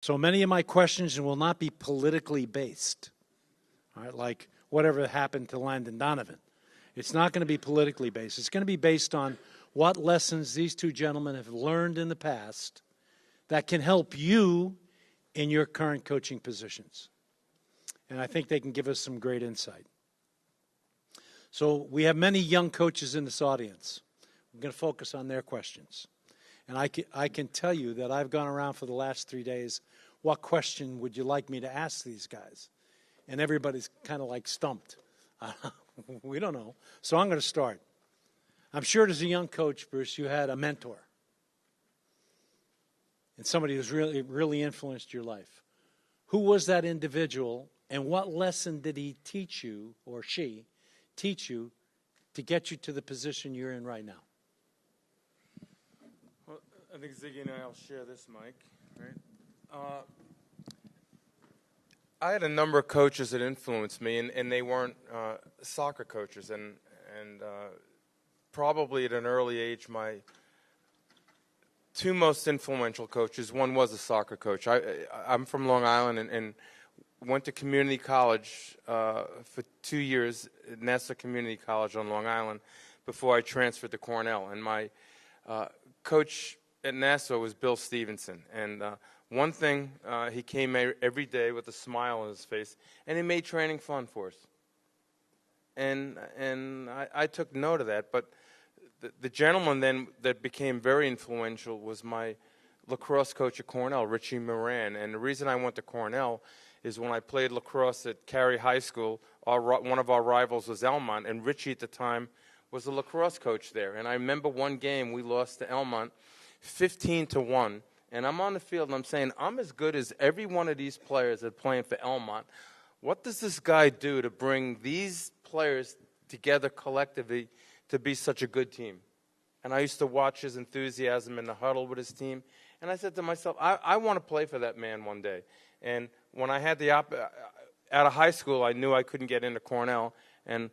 So many of my questions will not be politically based, all right, like whatever happened to Landon Donovan. It's not going to be politically based. It's going to be based on what lessons these two gentlemen have learned in the past that can help you in your current coaching positions. And I think they can give us some great insight. So we have many young coaches in this audience. We're going to focus on their questions. And I can tell you that I've gone around for the last 3 days, what question would you like me to ask these guys? And everybody's kind of like stumped. We don't know. So I'm going to start. I'm sure as a young coach, Bruce, you had a mentor. And somebody who's really influenced your life. Who was that individual, and what lesson did he teach you, or she teach you, to get you to the position you're in right now? Well, I think Ziggy and I will share this mic, right? I had a number of coaches that influenced me, and they weren't soccer coaches. And probably at an early age, my two most influential coaches, one was a soccer coach. I'm from Long Island and went to community college for 2 years at Nassau Community College on Long Island before I transferred to Cornell. And my coach at Nassau was Bill Stevenson. And one thing, he came every day with a smile on his face, and he made training fun for us. And I took note of that. But the gentleman then that became very influential was my lacrosse coach at Cornell, Richie Moran. And the reason I went to Cornell is when I played lacrosse at Cary High School, one of our rivals was Elmont, and Richie at the time was the lacrosse coach there. And I remember one game we lost to Elmont 15-1. And I'm on the field and I'm saying, I'm as good as every one of these players that are playing for Elmont. What does this guy do to bring these players together collectively to be such a good team? And I used to watch his enthusiasm in the huddle with his team. And I said to myself, I want to play for that man one day. And when I had out of high school, I knew I couldn't get into Cornell. And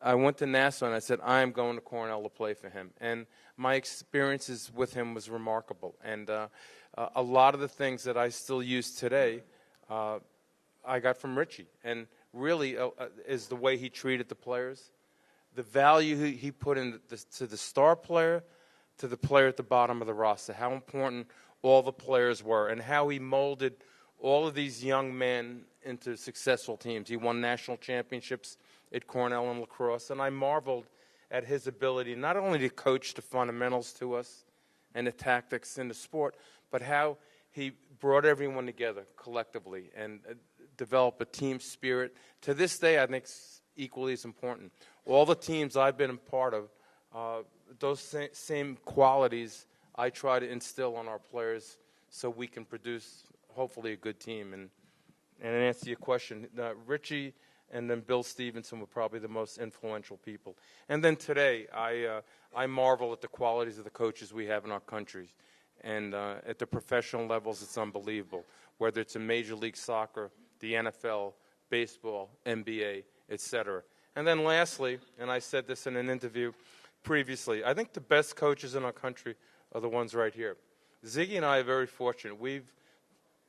I went to Nassau and I said, I am going to Cornell to play for him. And my experiences with him was remarkable. And a lot of the things that I still use today, I got from Richie. And really is the way he treated the players, the value he put to the star player, to the player at the bottom of the roster, how important all the players were, and how he molded all of these young men into successful teams. He won national championships at Cornell and lacrosse, and I marveled at his ability not only to coach the fundamentals to us and the tactics in the sport, but how he brought everyone together collectively and developed a team spirit. To this day, I think it's equally as important. All the teams I've been a part of, those same qualities I try to instill on our players so we can produce, hopefully, a good team. And to answer your question, Richie and then Bill Stevenson were probably the most influential people. And then today, I marvel at the qualities of the coaches we have in our country. And at the professional levels, it's unbelievable, whether it's in Major League Soccer, the NFL, baseball, NBA, et cetera. And then lastly, and I said this in an interview previously, I think the best coaches in our country are the ones right here. Ziggy and I are very fortunate. We've,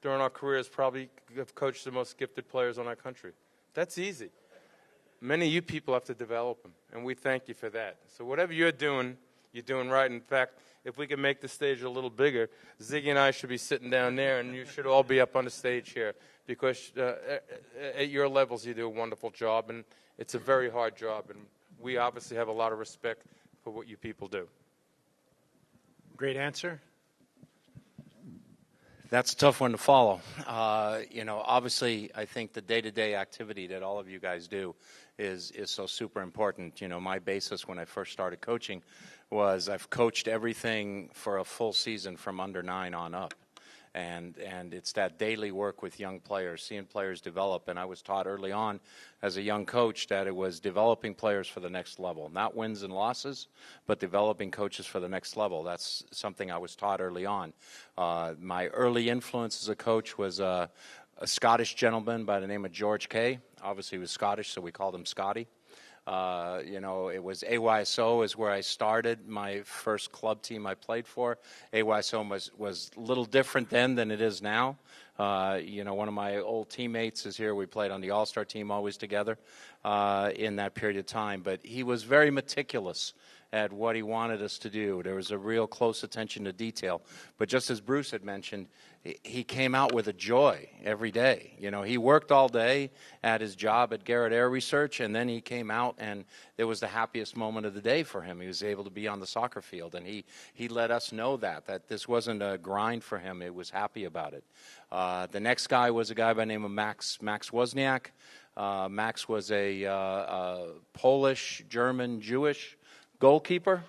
during our careers, probably have coached the most gifted players in our country. That's easy. Many of you people have to develop them, and we thank you for that. So whatever you're doing right. In fact, if we can make the stage a little bigger, Ziggy and I should be sitting down there, and you should all be up on the stage here, because at your levels you do a wonderful job, and it's a very hard job, and we obviously have a lot of respect for what you people do. Great answer. That's a tough one to follow. Obviously, I think the day-to-day activity that all of you guys do is so super important. My basis when I first started coaching was I've coached everything for a full season from under 9 on up. And it's that daily work with young players, seeing players develop. And I was taught early on as a young coach that it was developing players for the next level, not wins and losses, but developing coaches for the next level. That's something I was taught early on. My early influence as a coach was a Scottish gentleman by the name of George Kay. Obviously, he was Scottish, so we called him Scotty. It was AYSO is where I started. My first club team I played for. AYSO was a little different then than it is now. One of my old teammates is here. We played on the All-Star team always together in that period of time. But he was very meticulous at what he wanted us to do. There was a real close attention to detail. But just as Bruce had mentioned, he came out with a joy every day. He worked all day at his job at Garrett Air Research, and then he came out, and it was the happiest moment of the day for him. He was able to be on the soccer field, and he let us know that this wasn't a grind for him. He was happy about it. The next guy was a guy by the name of Max Wozniak. Max was a Polish, German, Jewish goalkeeper,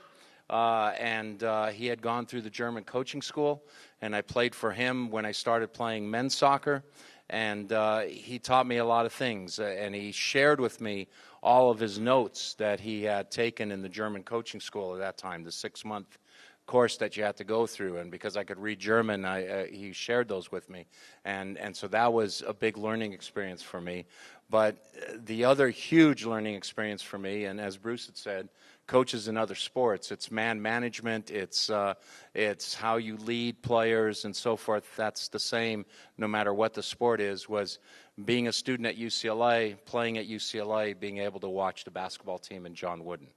and he had gone through the German coaching school, and I played for him when I started playing men's soccer, and he taught me a lot of things, and he shared with me all of his notes that he had taken in the German coaching school at that time, the 6-month course that you had to go through, and because I could read German, he shared those with me, and so that was a big learning experience for me. But the other huge learning experience for me, and as Bruce had said, coaches in other sports, it's man management, it's how you lead players and so forth. That's the same no matter what the sport is, was being a student at UCLA, playing at UCLA, being able to watch the basketball team and John Wooden.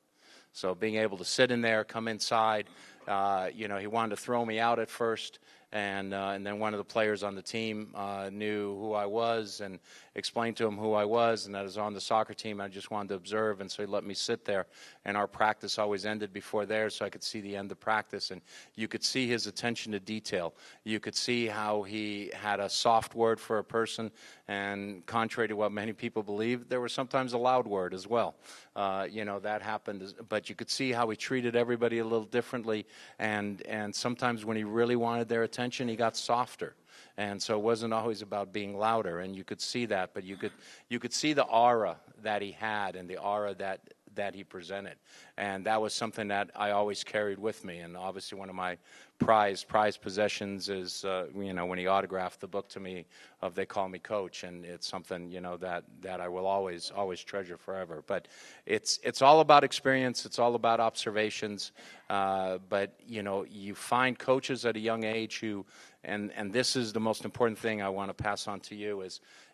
So being able to sit in there, come inside, he wanted to throw me out at first, and then one of the players on the team knew who I was and explained to him who I was, and that I was on the soccer team. I just wanted to observe, and so he let me sit there. And our practice always ended before theirs, so I could see the end of practice. And you could see his attention to detail. You could see how he had a soft word for a person, and contrary to what many people believe, there was sometimes a loud word as well. That happened. But you could see how he treated everybody a little differently, and sometimes when he really wanted their attention, he got softer. And so it wasn't always about being louder, and you could see that, but you could see the aura that he had and the aura that he presented. And that was something that I always carried with me. And obviously one of my prized possessions is, when he autographed the book to me of They Call Me Coach, and it's something, that I will always treasure forever. But it's all about experience. It's all about observations. But, you find coaches at a young age who, and this is the most important thing I want to pass on to you,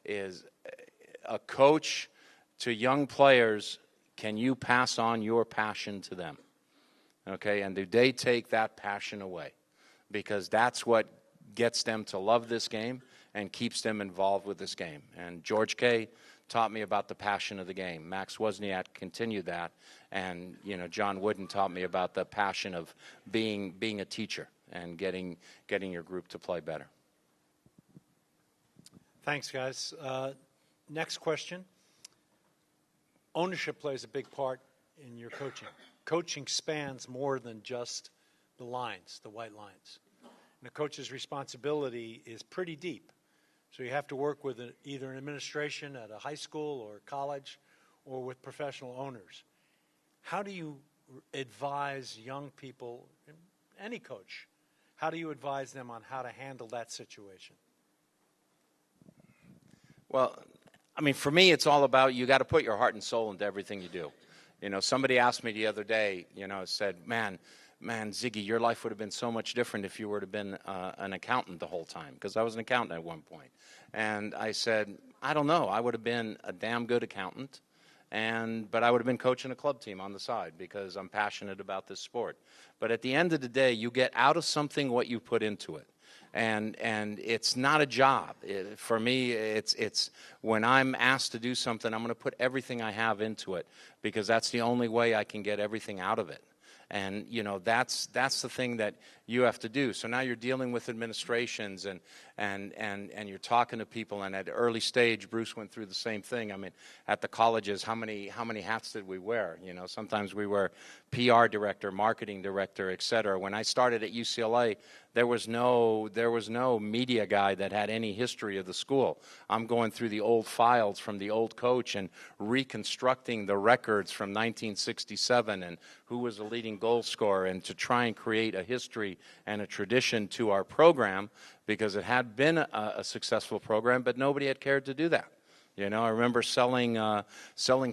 is a coach to young players. Can you pass on your passion to them? Okay, and do they take that passion away? Because that's what gets them to love this game and keeps them involved with this game. And George K. taught me about the passion of the game. Max Wozniak continued that. And, John Wooden taught me about the passion of being a teacher and getting your group to play better. Thanks, guys. Next question. Ownership plays a big part in your coaching. Coaching spans more than just the lines, the white lines. And a coach's responsibility is pretty deep. So you have to work with either an administration at a high school or college or with professional owners. How do you advise young people, any coach, how do you advise them on how to handle that situation? Well, for me, it's all about you got to put your heart and soul into everything you do. Somebody asked me the other day, said, man, Sigi, your life would have been so much different if you were to have been an accountant the whole time, because I was an accountant at one point. And I said, I don't know. I would have been a damn good accountant, but I would have been coaching a club team on the side because I'm passionate about this sport. But at the end of the day, you get out of something what you put into it. And it's not a job. For me, it's when I'm asked to do something, I'm going to put everything I have into it because that's the only way I can get everything out of it. And, that's the thing that you have to do. So now you're dealing with administrations and you're talking to people. And at early stage, Bruce went through the same thing. At the colleges, how many hats did we wear? Sometimes we were PR director, marketing director, et cetera. When I started at UCLA, there was no media guy that had any history of the school. I'm going through the old files from the old coach and reconstructing the records from 1967 and who was the leading goal scorer, and to try and create a history and a tradition to our program because it had been a successful program, but nobody had cared to do that. You know, I remember selling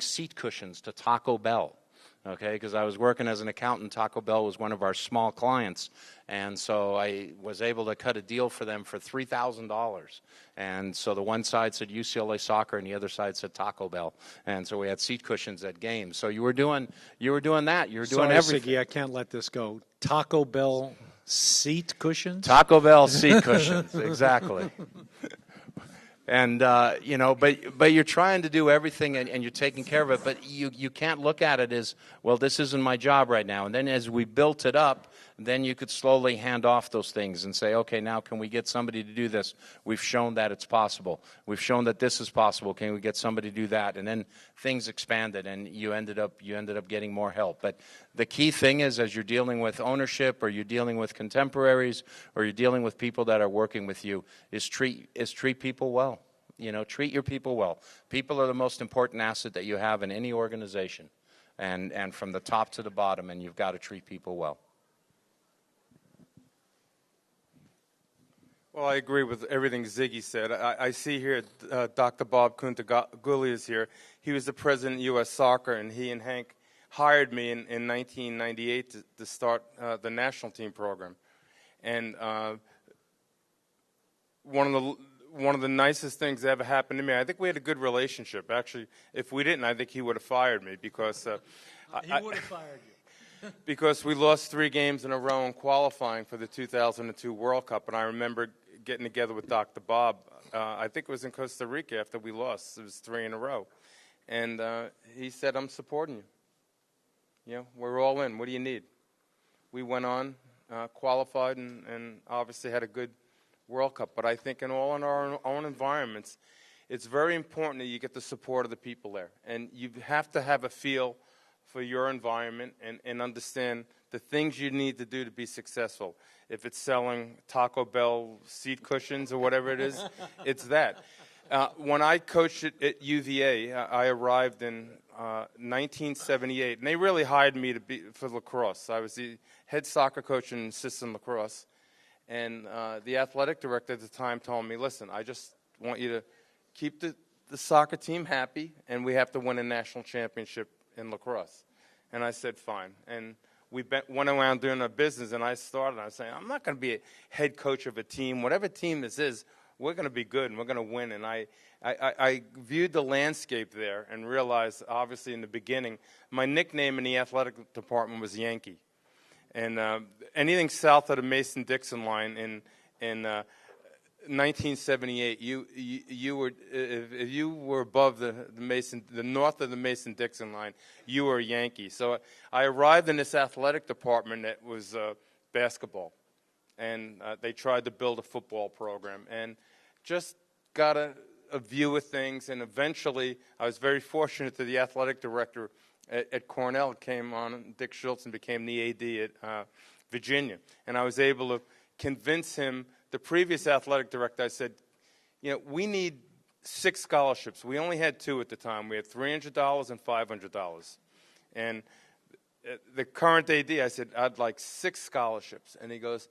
seat cushions to Taco Bell. Okay, because I was working as an accountant. Taco Bell was one of our small clients, and so I was able to cut a deal for them for $3,000. And so the one side said UCLA soccer, and the other side said Taco Bell. And so we had seat cushions at games. So you were doing that. You were doing Sorry, everything. Sigi, I can't let this go. Taco Bell seat cushions? Taco Bell seat cushions, exactly. And, you know, but you're trying to do everything and you're taking care of it, but you can't look at it as, well, this isn't my job right now. And then as we built it up, then you could slowly hand off those things and say, okay, now can we get somebody to do this? We've shown that it's possible. We've shown that this is possible. Can we get somebody to do that? And then things expanded, and you ended up getting more help. But the key thing is, as you're dealing with ownership, or you're dealing with contemporaries, or you're dealing with people that are working with you, is treat people well. You know, treat your people well. People are the most important asset that you have in any organization, and from the top to the bottom, and you've got to treat people well. Well, I agree with everything Ziggy said. I see here Dr. Bob Kuntaguli is here. He was the president of U.S. Soccer, and he and Hank hired me in 1998 to start the national team program. And one of the nicest things that ever happened to me, I think we had a good relationship. Actually, if we didn't, I think he would have fired me because He would have fired you. because we lost 3 games in a row in qualifying for the 2002 World Cup. And I remember getting together with Dr. Bob. I think it was in Costa Rica after we lost. It was 3 in a row. And he said, I'm supporting you. You know, we're all in. What do you need? We went on, qualified, and obviously had a good World Cup. But I think in our own environments, it's very important that you get the support of the people there. And you have to have a feel for your environment and understand the things you need to do to be successful. If it's selling Taco Bell seat cushions or whatever it is, it's that. When I coached at UVA, I arrived in 1978, and they really hired me for lacrosse. I was the head soccer coach in assistant lacrosse, and the athletic director at the time told me, listen, I just want you to keep the soccer team happy, and we have to win a national championship in lacrosse. And I said, fine. And we went around doing our business, and I started. I was saying, I'm not going to be a head coach of a team. Whatever team this is, we're going to be good, and we're going to win. And I viewed the landscape there and realized, obviously, in the beginning, my nickname in the athletic department was Yankee. And anything south of the Mason-Dixon line in 1978, you were if you were above the north of the Mason-Dixon line, you were a Yankee. So I arrived in this athletic department that was basketball, and they tried to build a football program, and just got a view of things. And eventually, I was very fortunate that the athletic director at Cornell came on, Dick Schultz, and became the AD at Virginia, and I was able to convince him. The previous athletic director, I said, you know, we need 6 scholarships. We only had 2 at the time. We had $300 and $500. And the current AD, I said, I'd like 6 scholarships. And he goes,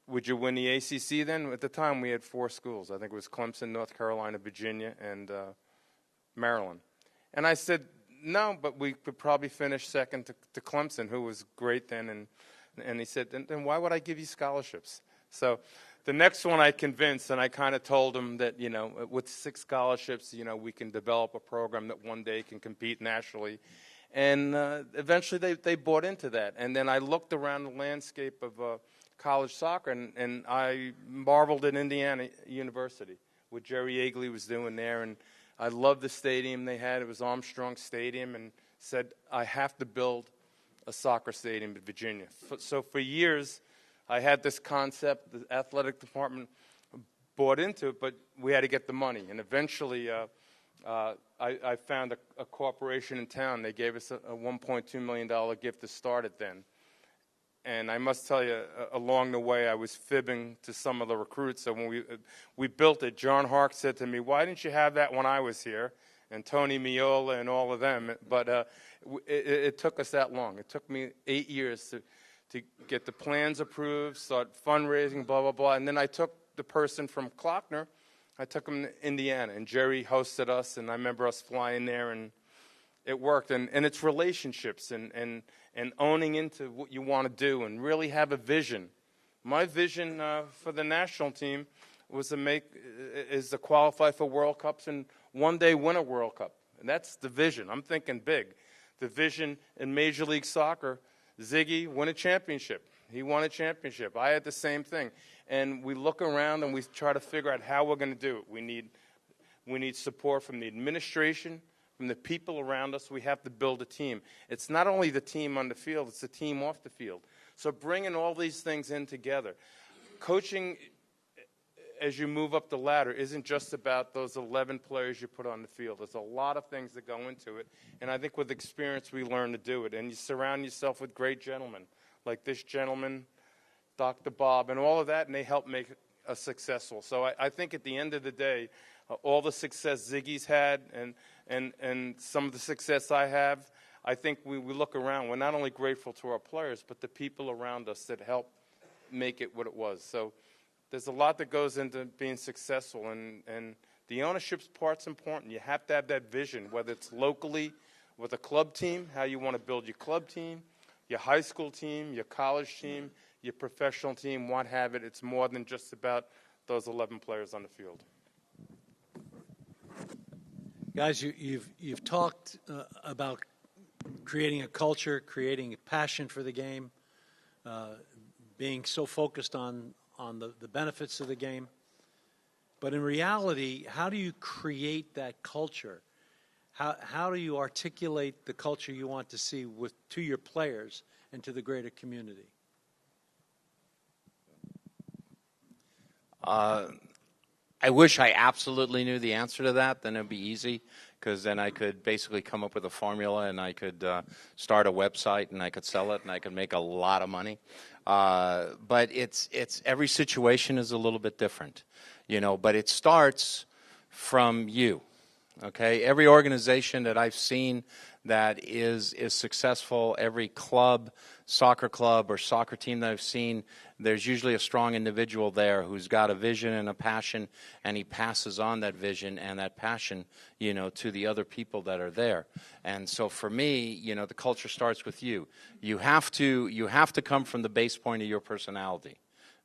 would you win the ACC then? At the time, we had 4 schools. I think it was Clemson, North Carolina, Virginia, and Maryland. And I said, no, but we could probably finish second to Clemson, who was great then, and he said, then why would I give you scholarships? So the next one I convinced, and I kind of told him that, you know, with 6 scholarships, you know, we can develop a program that one day can compete nationally. And eventually they bought into that. And then I looked around the landscape of college soccer, and I marveled at Indiana University, what Jerry Yeagley was doing there. And I loved the stadium they had. It was Armstrong Stadium, and said, I have to build a soccer stadium in Virginia. So for years, I had this concept. The athletic department bought into it, but we had to get the money. And eventually, I found a corporation in town. They gave us a $1.2 million gift to start it then. And I must tell you, along the way, I was fibbing to some of the recruits. So when we built it, John Hark said to me, why didn't you have that when I was here? And Tony Miola and all of them. But it took us that long. It took me 8 years to get the plans approved, start fundraising, blah, blah, blah. And then I took the person from Klockner I took him to Indiana, and Jerry hosted us, and I remember us flying there, and it worked. And it's relationships and owning into what you want to do and really have a vision. My vision for the national team was to qualify for World Cups and one day win a World Cup. And that's the vision. I'm thinking big. The vision in Major League Soccer, Sigi won a championship. He won a championship. I had the same thing. And we look around and we try to figure out how we're going to do it. We need support from the administration, from the people around us. We have to build a team. It's not only the team on the field, it's the team off the field. So bringing all these things in together. Coaching, as you move up the ladder, isn't just about those 11 players you put on the field. There's a lot of things that go into it. And I think with experience, we learn to do it. And you surround yourself with great gentlemen, like this gentleman, Dr. Bob, and all of that, and they help make us successful. So I think at the end of the day, all the success Ziggy's had and some of the success I have, I think we look around. We're not only grateful to our players, but the people around us that help make it what it was. So there's a lot that goes into being successful, and the ownership's part's important. You have to have that vision, whether it's locally with a club team, how you want to build your club team, your high school team, your college team, your professional team, what have it. It's more than just about those 11 players on the field. Guys, you've talked about creating a culture, creating a passion for the game, being so focused on the benefits of the game. But in reality, how do you create that culture? How do you articulate the culture you want to see to your players and to the greater community? I wish I absolutely knew the answer to that. Then it would be easy, because then I could basically come up with a formula, and I could start a website, and I could sell it, and I could make a lot of money. But it's every situation is a little bit different, But it starts from you. Okay, every organization that I've seen that is successful, every club, soccer club or soccer team that I've seen, there's usually a strong individual there who's got a vision and a passion, and he passes on that vision and that passion, to the other people that are there. And so for me, the culture starts with you. You have to come from the base point of your personality.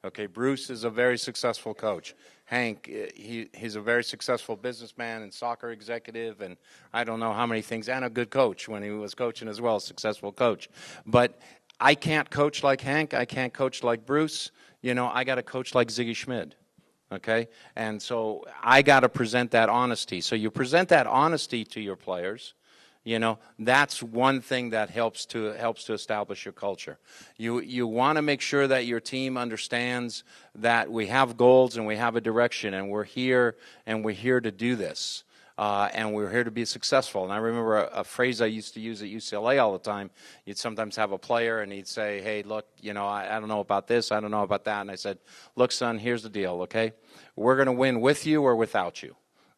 Okay, Bruce is a very successful coach. Hank, he's a very successful businessman and soccer executive, and I don't know how many things, and a good coach when he was coaching as well, a successful coach. But I can't coach like Hank. I can't coach like Bruce. I got to coach like Sigi Schmidt. Okay, and so I got to present that honesty. So you present that honesty to your players. That's one thing that helps to establish your culture. You want to make sure that your team understands that we have goals and we have a direction, and we're here to do this, and we're here to be successful. And I remember a phrase I used to use at UCLA all the time. You'd sometimes have a player, and he'd say, "Hey, look, I don't know about this, I don't know about that," and I said, "Look, son, here's the deal. Okay, we're going to win with you or without you."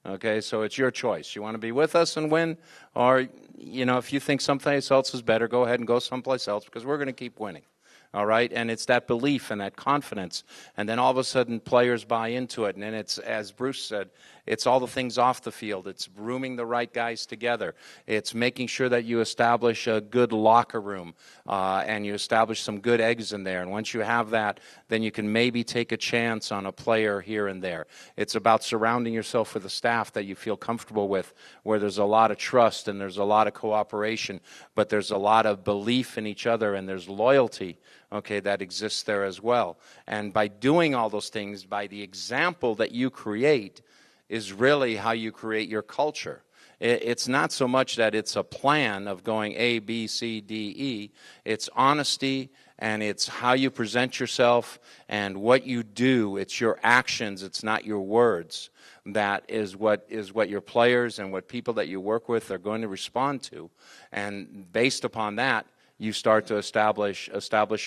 Okay, so it's your choice. You want to be with us and win, or, if you think someplace else is better, go ahead and go someplace else, because we're going to keep winning. All right, and it's that belief and that confidence, and then all of a sudden players buy into it, and then it's, as Bruce said, it's all the things off the field. It's rooming the right guys together. It's making sure that you establish a good locker room, and you establish some good eggs in there, and once you have that, then you can maybe take a chance on a player here and there. It's about surrounding yourself with a staff that you feel comfortable with, where there's a lot of trust and there's a lot of cooperation, but there's a lot of belief in each other, and there's loyalty, okay, that exists there as well. And by doing all those things, by the example that you create, is really how you create your culture. It's not so much that it's a plan of going A, B, C, D, E. It's honesty, and it's how you present yourself and what you do. It's your actions. It's not your words. That is what your players and what people that you work with are going to respond to. And based upon that, you start to establish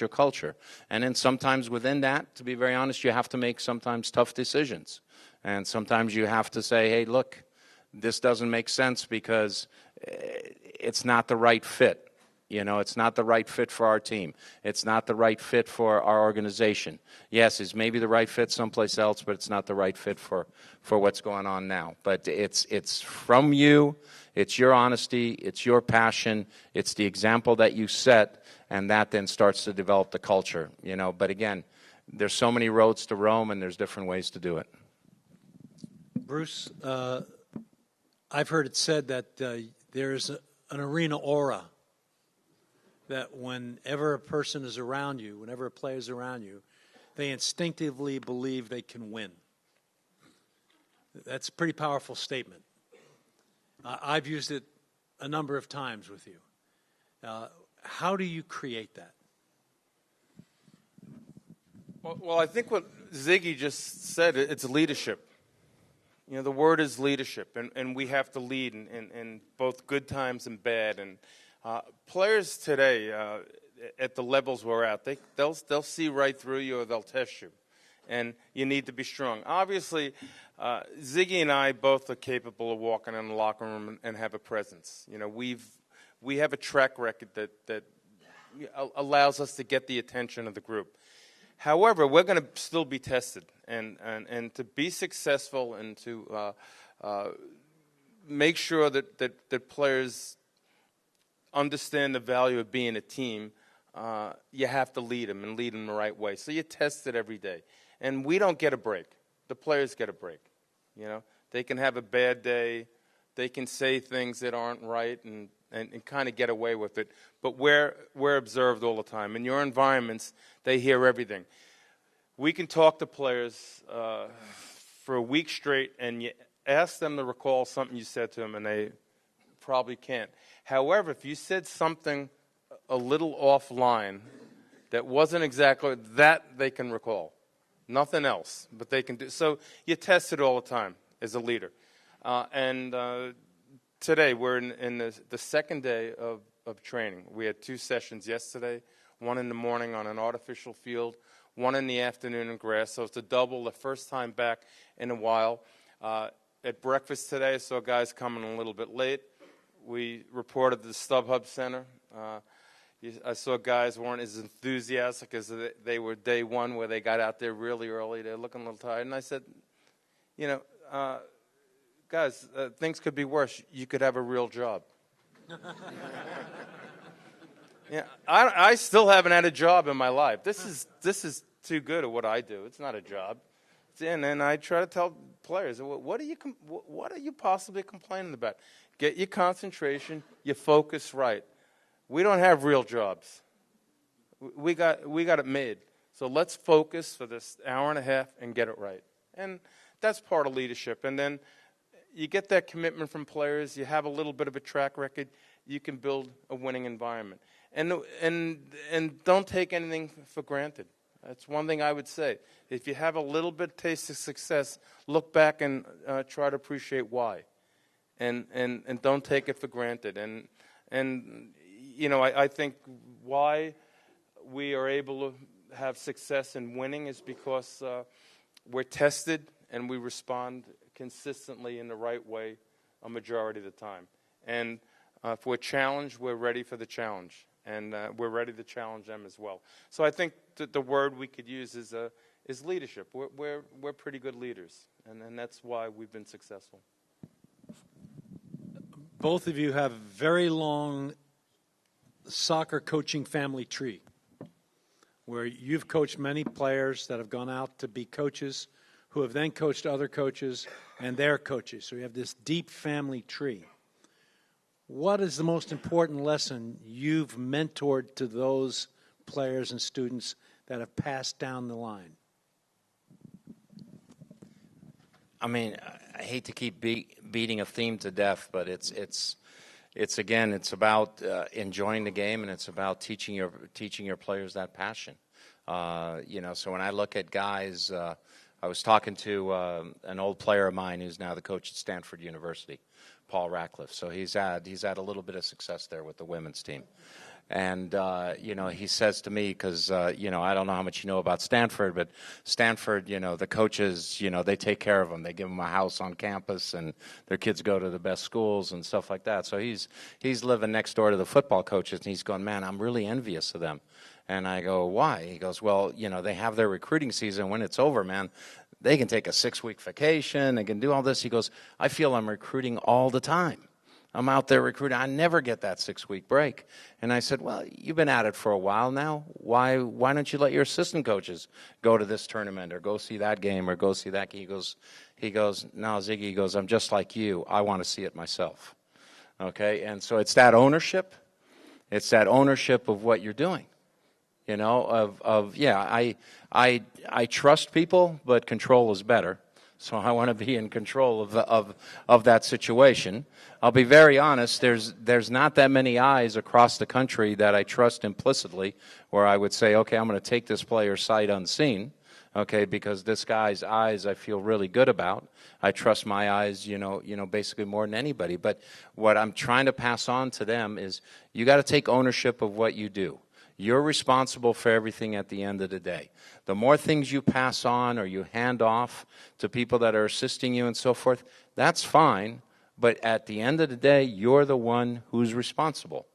your culture. And then sometimes within that, to be very honest, you have to make sometimes tough decisions. And sometimes you have to say, hey, look, this doesn't make sense because it's not the right fit. You know, it's not the right fit for our team. It's not the right fit for our organization. Yes, it's maybe the right fit someplace else, but it's not the right fit for what's going on now. But it's from you. It's your honesty. It's your passion. It's the example that you set, and that then starts to develop the culture. You know, but again, there's so many roads to Rome, and there's different ways to do it. Bruce, I've heard it said that there's an arena aura, that whenever a person is around you, whenever a player is around you, they instinctively believe they can win. That's a pretty powerful statement. I've used it a number of times with you. How do you create that? Well, I think what Sigi just said, it's leadership. You know, the word is leadership, and we have to lead in both good times and bad. And players today, at the levels we're at, they'll see right through you or they'll test you, and you need to be strong. Obviously, Sigi and I both are capable of walking in the locker room and have a presence. You know, we have a track record that allows us to get the attention of the group. However, we're going to still be tested, and to be successful and to make sure that players understand the value of being a team, you have to lead them and lead them the right way. So you test it every day. And we don't get a break. The players get a break. You know, they can have a bad day. They can say things that aren't right and kind of get away with it. But we're observed all the time. In your environments, they hear everything. We can talk to players for a week straight, and you ask them to recall something you said to them, and they probably can't. However, if you said something a little offline that wasn't exactly that, they can recall. Nothing else, but they can do. So you test it all the time as a leader. Today, we're in the second day of training. We had 2 sessions yesterday, one in the morning on an artificial field, one in the afternoon in grass. So it's a double, the first time back in a while. At breakfast today, I saw guys coming a little bit late. We reported to the StubHub Center. I saw guys weren't as enthusiastic as they were day one, where they got out there really early. They're looking a little tired. And I said, you know, guys, things could be worse. You could have a real job. Yeah, I still haven't had a job in my life. This is too good at what I do. It's not a job. And I try to tell players, what are you possibly complaining about? Get your concentration, your focus right. We don't have real jobs. We got it made. So let's focus for this hour and a half and get it right. And that's part of leadership. And then you get that commitment from players. You have a little bit of a track record. You can build a winning environment. And don't take anything for granted. That's one thing I would say. If you have a little bit of taste of success, look back and try to appreciate why. And don't take it for granted. And you know, I think why we are able to have success in winning is because we're tested and we respond consistently in the right way a majority of the time. And if we're challenged, we're ready for the challenge. And we're ready to challenge them as well. So I think that the word we could use is leadership. We're pretty good leaders, and that's why we've been successful. Both of you have a very long soccer coaching family tree, where you've coached many players that have gone out to be coaches, who have then coached other coaches and their coaches. So you have this deep family tree. What is the most important lesson you've mentored to those players and students that have passed down the line? I mean, I hate to keep beating a theme to death, but it's again, it's about enjoying the game, and it's about teaching your players that passion. You know, so when I look at guys, I was talking to an old player of mine who's now the coach at Stanford University, Paul Ratcliffe. So he's had a little bit of success there with the women's team. And, he says to me, because, I don't know how much you know about Stanford, but Stanford, the coaches, they take care of them. They give them a house on campus, and their kids go to the best schools and stuff like that. So he's living next door to the football coaches, and he's going, man, I'm really envious of them. And I go, why? He goes, well, they have their recruiting season. When it's over, man, they can take a 6-week vacation. They can do all this. He goes, I feel I'm recruiting all the time. I'm out there recruiting. I never get that 6-week break. And I said, well, you've been at it for a while now. Why don't you let your assistant coaches go to this tournament or go see that game or go see that game? He goes, no, Ziggy, he goes, I'm just like you. I want to see it myself. Okay? And so it's that ownership. It's that ownership of what you're doing. I trust people, but control is better. So I want to be in control of that situation. I'll be very honest, there's not that many eyes across the country that I trust implicitly, where I would say, okay, I'm going to take this player sight unseen, okay, because this guy's eyes I feel really good about. I trust my eyes, basically more than anybody. But what I'm trying to pass on to them is you got to take ownership of what you do. You're responsible for everything at the end of the day. The more things you pass on or you hand off to people that are assisting you and so forth, that's fine. But at the end of the day, you're the one who's responsible.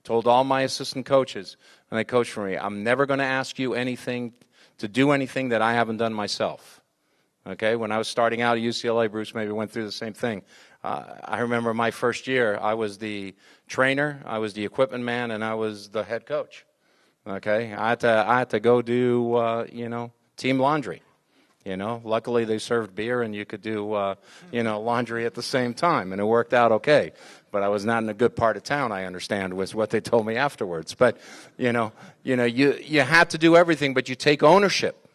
Told all my assistant coaches, and they coach for me, I'm never going to ask you to do anything that I haven't done myself. Okay? When I was starting out at UCLA, Bruce maybe went through the same thing. I remember my first year, I was the trainer, I was the equipment man, and I was the head coach. Okay, I had to go do team laundry. Luckily they served beer and you could do laundry at the same time, and it worked out okay. But I was not in a good part of town, I understand, was what they told me afterwards. But you had to do everything, but you take ownership.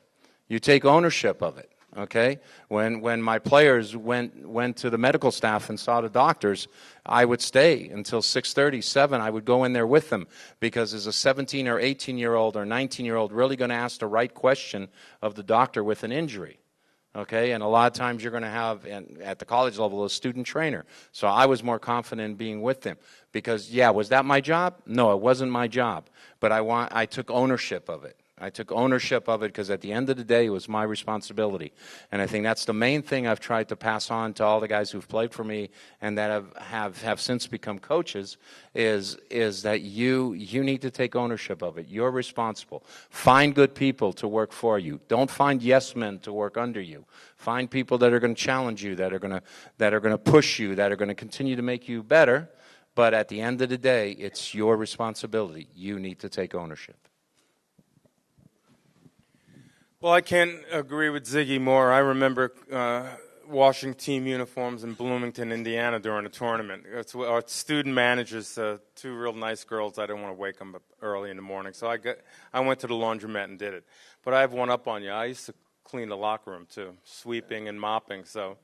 You take ownership of it. Okay, when my players went to the medical staff and saw the doctors, I would stay until 6:30, 7. I would go in there with them, because is a 17 or 18-year-old or 19-year-old really going to ask the right question of the doctor with an injury? Okay, and a lot of times you're going to have, at the college level, a student trainer. So I was more confident in being with them, because, was that my job? No, it wasn't my job, but I took ownership of it. I took ownership of it because at the end of the day, it was my responsibility. And I think that's the main thing I've tried to pass on to all the guys who've played for me and that have since become coaches is that you need to take ownership of it. You're responsible. Find good people to work for you. Don't find yes men to work under you. Find people that are going to challenge you, that are going to push you, that are going to continue to make you better. But at the end of the day, it's your responsibility. You need to take ownership. Well, I can't agree with Ziggy more. I remember washing team uniforms in Bloomington, Indiana during a tournament. Our student managers, two real nice girls, I didn't want to wake them up early in the morning, so I went to the laundromat and did it. But I have one up on you. I used to clean the locker room too, sweeping and mopping, so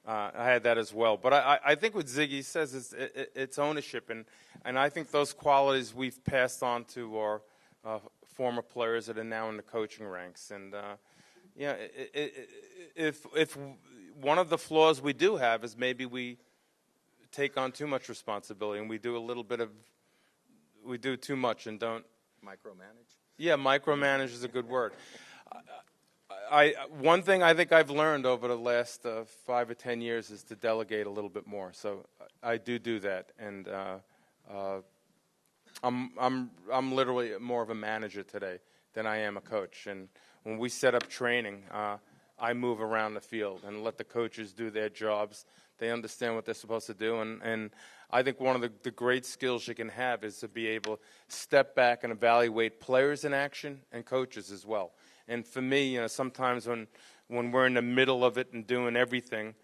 I had that as well. But I think what Ziggy says it's ownership, and I think those qualities we've passed on to our former players that are now in the coaching ranks. And if one of the flaws we do have is maybe we take on too much responsibility and we do too much and don't micromanage. Yeah, micromanage is a good word. One thing I think I've learned over the last 5 or 10 years is to delegate a little bit more. So I do that, and I'm literally more of a manager today than I am a coach. And when we set up training, I move around the field and let the coaches do their jobs. They understand what they're supposed to do. And I think one of the great skills you can have is to be able to step back and evaluate players in action and coaches as well. And for me, sometimes when we're in the middle of it and doing everything,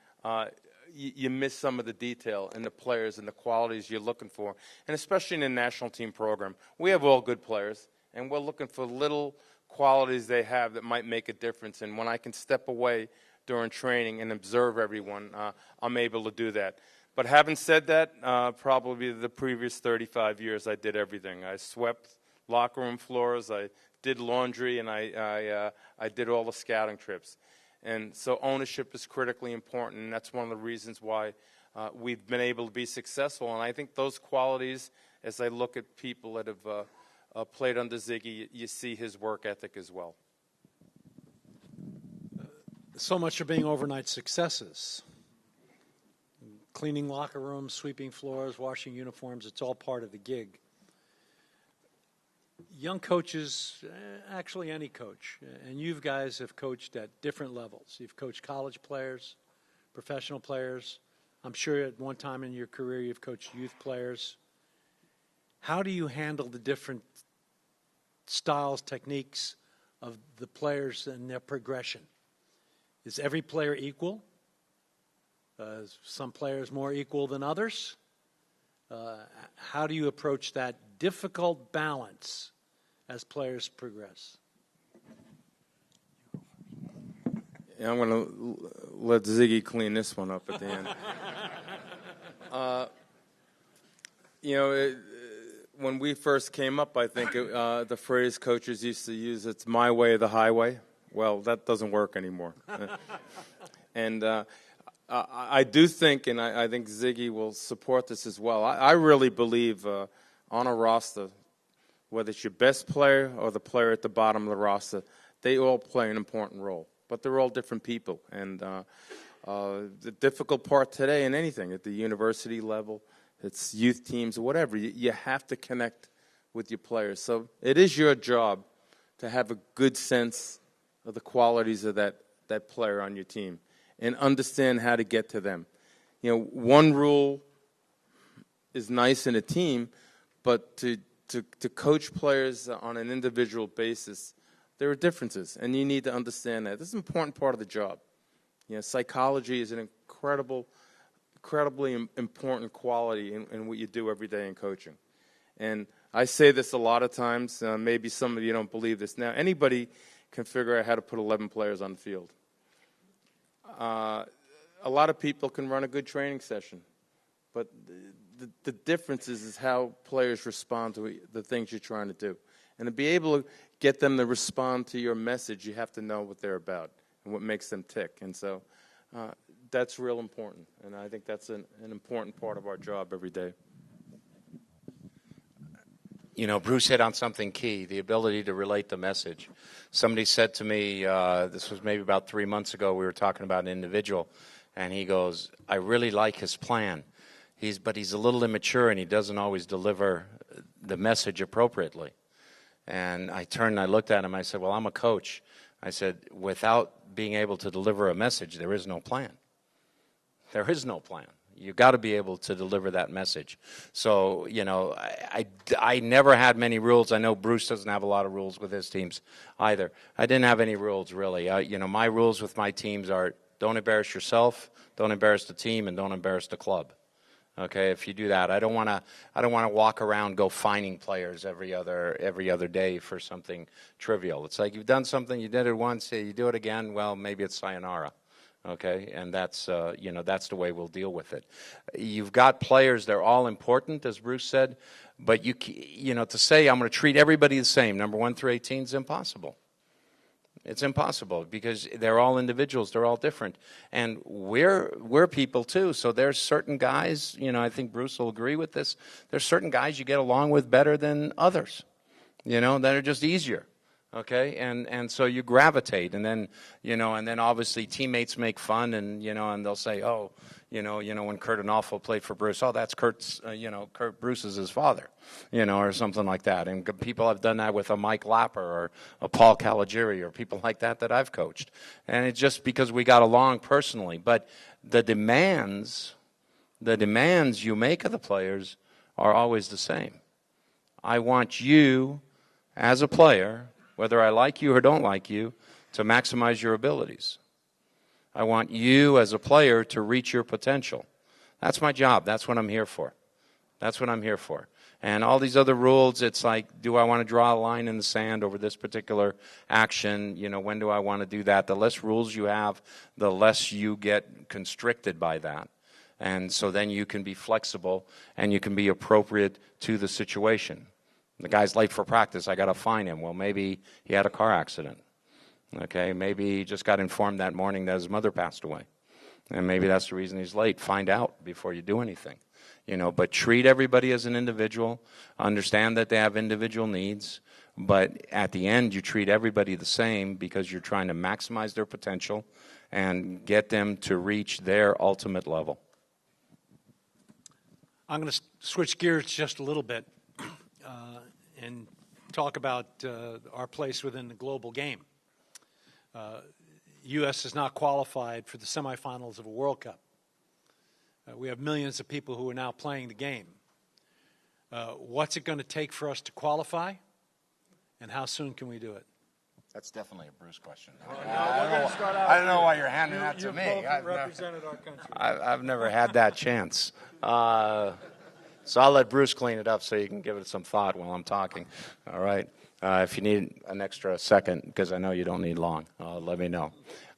you miss some of the detail in the players and the qualities you're looking for, and especially in the national team program. We have all good players, and we're looking for little qualities they have that might make a difference. And when I can step away during training and observe everyone, I'm able to do that. But having said that, probably the previous 35 years I did everything. I swept locker room floors, I did laundry, and I did all the scouting trips. And so ownership is critically important, and that's one of the reasons why we've been able to be successful. And I think those qualities as I look at people that have played under Sigi, you see his work ethic as well. So much of being overnight successes. Cleaning locker rooms, sweeping floors, washing uniforms, it's all part of the gig. Young coaches, actually any coach, and you guys have coached at different levels. You've coached college players, professional players. I'm sure at one time in your career you've coached youth players. How do you handle the different styles, techniques of the players and their progression? Is every player equal? Some players more equal than others? How do you approach that difficult balance as players progress? Yeah, I'm going to let Sigi clean this one up at the end. When we first came up, I think the phrase coaches used to use, it's my way or the highway. Well, that doesn't work anymore. And I do think, and I think Sigi will support this as well, I really believe on a roster, whether it's your best player or the player at the bottom of the roster, they all play an important role. But they're all different people. And the difficult part today in anything, at the university level, it's youth teams or whatever, you have to connect with your players. So it is your job to have a good sense of the qualities of that player on your team and understand how to get to them. One rule is nice in a team, but to coach players on an individual basis, there are differences, and you need to understand that. This is an important part of the job. Psychology is an incredibly important quality in what you do every day in coaching. And I say this a lot of times. Maybe some of you don't believe this now. Anybody can figure out how to put 11 players on the field. A lot of people can run a good training session, but the difference is how players respond to the things you're trying to do. And to be able to get them to respond to your message, you have to know what they're about and what makes them tick. And so that's real important, and I think that's an important part of our job every day. Bruce hit on something key, the ability to relate the message. Somebody said to me, this was maybe about 3 months ago, we were talking about an individual, and he goes, I really like his plan, but he's a little immature and he doesn't always deliver the message appropriately. And I turned and I looked at him, I said, well, I'm a coach. I said, without being able to deliver a message, there is no plan. There is no plan. You've got to be able to deliver that message. So, I never had many rules. I know Bruce doesn't have a lot of rules with his teams either. I didn't have any rules, really. My rules with my teams are don't embarrass yourself, don't embarrass the team, and don't embarrass the club. Okay, if you do that, I don't want to walk around go finding players every other day for something trivial. It's like you've done something, you did it once, you do it again, well, maybe it's sayonara. Okay, and that's that's the way we'll deal with it. You've got players; they're all important, as Bruce said. But to say I'm going to treat everybody the same, number 1 through 18, is impossible. It's impossible because they're all individuals; they're all different, and we're people too. So there's certain guys. I think Bruce will agree with this. There's certain guys you get along with better than others. That are just easier. Okay, and so you gravitate, and then obviously teammates make fun, and and they'll say, oh, when Kurt Onalfo played for Bruce, oh, that's Kurt Bruce is his father, or something like that. And people have done that with a Mike Lapper or a Paul Caligiuri or people like that I've coached, and it's just because we got along personally. But the demands you make of the players are always the same. I want you, as a player, whether I like you or don't like you, to maximize your abilities. I want you as a player to reach your potential. That's my job. That's what I'm here for. That's what I'm here for. And all these other rules, it's like, do I want to draw a line in the sand over this particular action? When do I want to do that? The less rules you have, the less you get constricted by that. And so then you can be flexible and you can be appropriate to the situation. The guy's late for practice, I got to fine him. Well, maybe he had a car accident. Okay, maybe he just got informed that morning that his mother passed away. And maybe that's the reason he's late. Find out before you do anything. But treat everybody as an individual, understand that they have individual needs, but at the end you treat everybody the same because you're trying to maximize their potential and get them to reach their ultimate level. I'm going to switch gears just a little bit and talk about our place within the global game. U.S. is not qualified for the semifinals of a World Cup. We have millions of people who are now playing the game. What's it going to take for us to qualify, and how soon can we do it? That's definitely a Bruce question. I don't know why you're handing that to me. You've represented our country. I've never had that chance. So I'll let Bruce clean it up so you can give it some thought while I'm talking. All right? If you need an extra second, because I know you don't need long, let me know.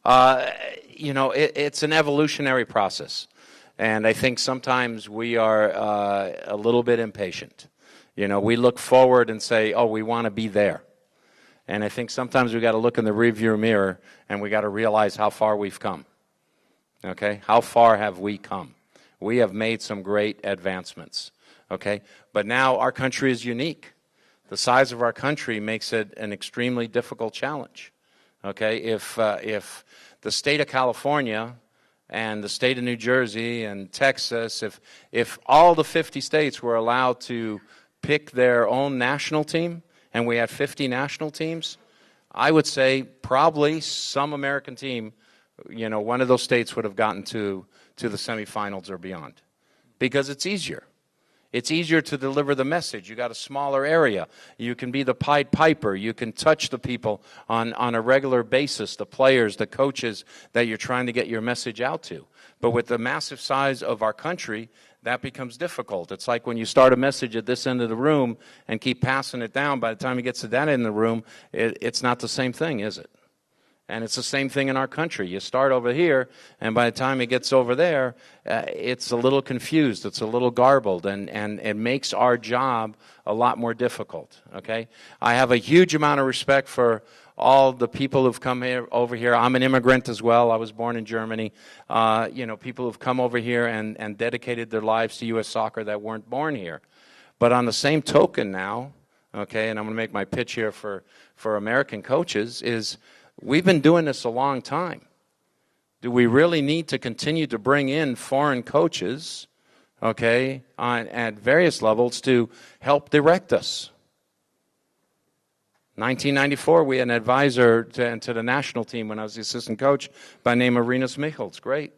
It's an evolutionary process. And I think sometimes we are a little bit impatient. We look forward and say, oh, we want to be there. And I think sometimes we got to look in the rearview mirror and we got to realize how far we've come. Okay? How far have we come? We have made some great advancements. Okay? But now our country is unique. The size of our country makes it an extremely difficult challenge. Okay? If the state of California and the state of New Jersey and Texas, if all the 50 states were allowed to pick their own national team, and we had 50 national teams, I would say probably some American team, one of those states would have gotten to the semifinals or beyond. Because it's easier. It's easier to deliver the message. You got a smaller area. You can be the Pied Piper. You can touch the people on a regular basis, the players, the coaches that you're trying to get your message out to. But with the massive size of our country, that becomes difficult. It's like when you start a message at this end of the room and keep passing it down, by the time it gets to that end of the room, it's not the same thing, is it? And it's the same thing in our country. You start over here, and by the time it gets over there, it's a little confused. It's a little garbled, and it makes our job a lot more difficult, okay? I have a huge amount of respect for all the people who've come over here. I'm an immigrant as well. I was born in Germany. People who've come over here and dedicated their lives to U.S. soccer that weren't born here. But on the same token now, okay, and I'm going to make my pitch here for American coaches, is we've been doing this a long time. Do we really need to continue to bring in foreign coaches, okay, at various levels to help direct us? 1994, we had an advisor to the national team when I was the assistant coach by the name of Rinus Michels. Great.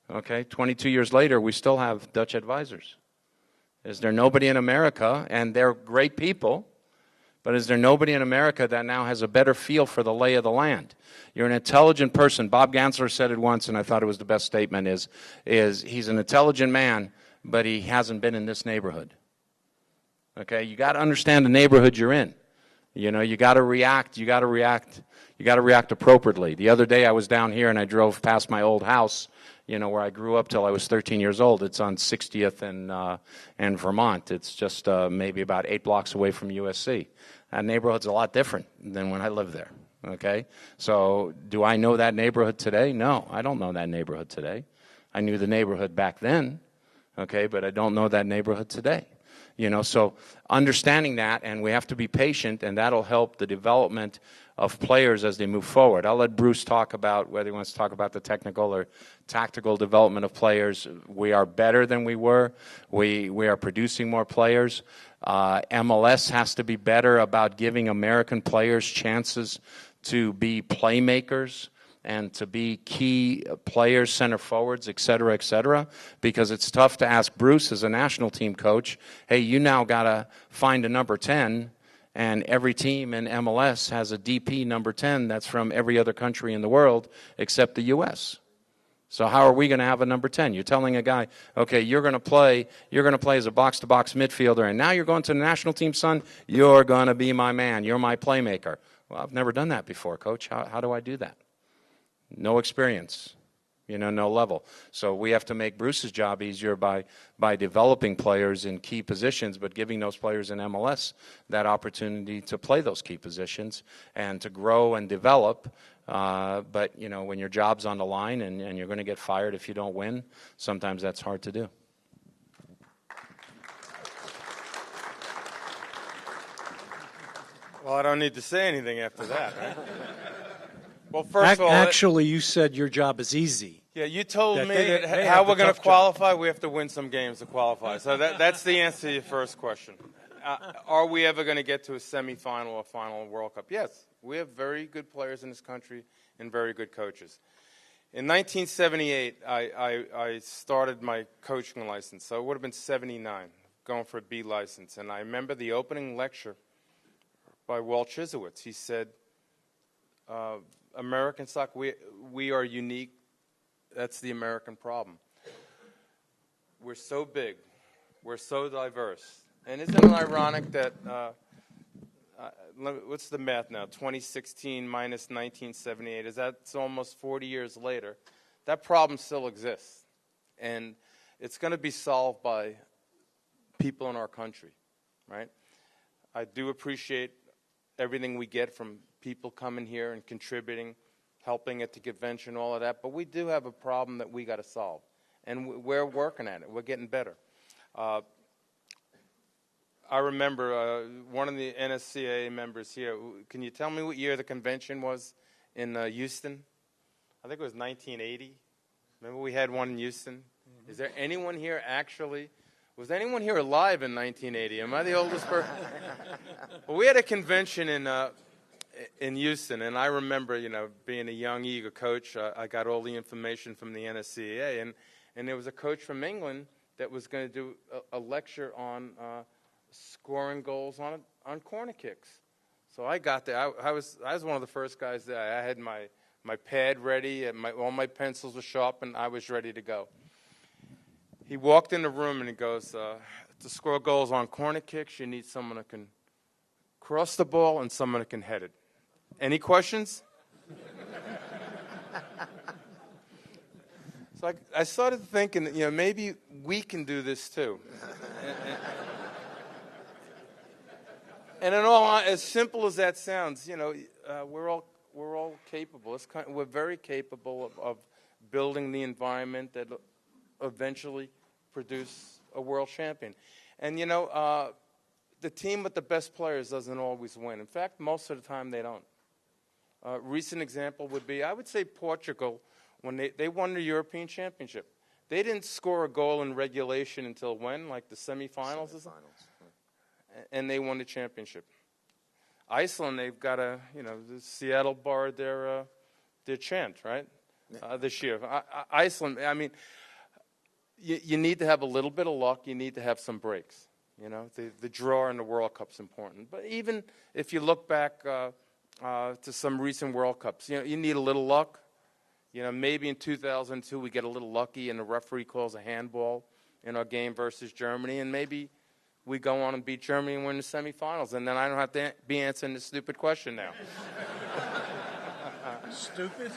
Okay, 22 years later, we still have Dutch advisors. Is there nobody in America, and they're great people, but is there nobody in America that now has a better feel for the lay of the land? You're an intelligent person. Bob Gansler said it once, and I thought it was the best statement, is he's an intelligent man, but he hasn't been in this neighborhood. Okay, you got to understand the neighborhood you're in. You got to react. You got to react appropriately. The other day I was down here and I drove past my old house, where I grew up till I was 13 years old. It's on 60th and Vermont. It's just maybe about 8 blocks away from USC. That neighborhood's a lot different than when I lived there. Okay, so do I know that neighborhood today? No, I don't know that neighborhood today. I knew the neighborhood back then. Okay, but I don't know that neighborhood today. So understanding that, and we have to be patient, and that'll help the development of players as they move forward. I'll let Bruce talk about whether he wants to talk about the technical or tactical development of players. We are better than we were. We are producing more players. MLS has to be better about giving American players chances to be playmakers and to be key players, center forwards, et cetera, because it's tough to ask Bruce as a national team coach, hey, you now got to find a number 10, and every team in MLS has a DP number 10 that's from every other country in the world except the U.S. So how are we going to have a number 10? You're telling a guy, okay, you're going to play as a box-to-box midfielder, and now you're going to the national team, son, you're going to be my man, you're my playmaker. Well, I've never done that before, Coach. How do I do that? No experience, no level. So we have to make Bruce's job easier by developing players in key positions, but giving those players in MLS that opportunity to play those key positions and to grow and develop. But, when your job's on the line and you're going to get fired if you don't win, sometimes that's hard to do. Well, I don't need to say anything after that, right? Well, first of all, Actually, you said your job is easy. yeah, you told that me they that have how the we're going to tough job. qualify. We have to win some games to qualify. So that's the answer to your first question. Are we ever going to get to a semifinal or final World Cup? Yes, we have very good players in this country and very good coaches. In 1978, I started my coaching license, so it would have been 79, going for a B license. And I remember the opening lecture by Walt Chisowitz. He said, American soccer, we are unique. That's the American problem. We're so big. We're so diverse. And isn't it ironic that, what's the math now, 2016 minus 1978, that's almost 40 years later. That problem still exists. And it's going to be solved by people in our country, right? I do appreciate everything we get from people coming here and contributing, helping at the convention, all of that. But we do have a problem that we got to solve. And we're working at it. We're getting better. I remember one of the NSCA members here. Can you tell me what year the convention was in Houston? I think it was 1980. Remember we had one in Houston? Mm-hmm. Is there anyone here actually? Was anyone here alive in 1980? Am I the oldest person? Well, we had a convention in Houston, and I remember, being a young, eager coach, I got all the information from the NSCA, and there was a coach from England that was going to do a lecture on scoring goals on corner kicks. So I got there. I was one of the first guys there. I had my pad ready, and all my pencils were sharp, and I was ready to go. He walked in the room and he goes, to score goals on corner kicks, you need someone that can cross the ball and someone that can head it. Any questions? So I started thinking, maybe we can do this too. And in all, as simple as that sounds, we're all capable. We're very capable of building the environment that eventually produce a world champion. And, the team with the best players doesn't always win. In fact, most of the time they don't. A recent example would be, I would say Portugal, when they won the European Championship. They didn't score a goal in regulation until when? Like the semifinals? And they won the championship. Iceland, they've got the Seattle barred their chant, right? This year. Iceland, I mean, you need to have a little bit of luck. You need to have some breaks. The draw in the World Cup's important. But even if you look back to some recent World Cups, you need a little luck. Maybe in 2002 we get a little lucky and the referee calls a handball in our game versus Germany, and maybe we go on and beat Germany and win the semifinals, and then I don't have to be answering this stupid question now. Stupid?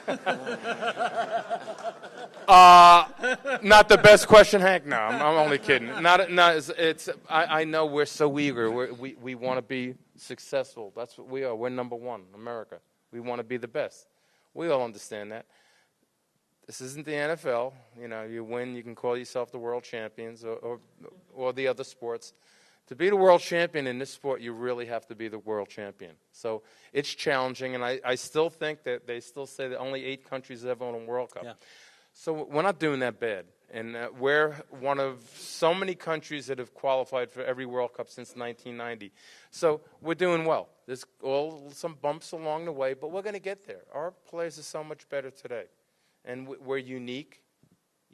Not the best question, Hank. No, I'm only kidding. I know we're so eager. We want to be successful. That's what we are. We're number one, America. We want to be the best. We all understand that. This isn't the NFL. You win, you can call yourself the world champions or the other sports. To be the world champion in this sport, you really have to be the world champion. So it's challenging, and I still think that they still say that only 8 countries have won a World Cup. Yeah. So we're not doing that bad. And we're one of so many countries that have qualified for every World Cup since 1990. So we're doing well. There's some bumps along the way, but we're going to get there. Our players are so much better today. And we're unique.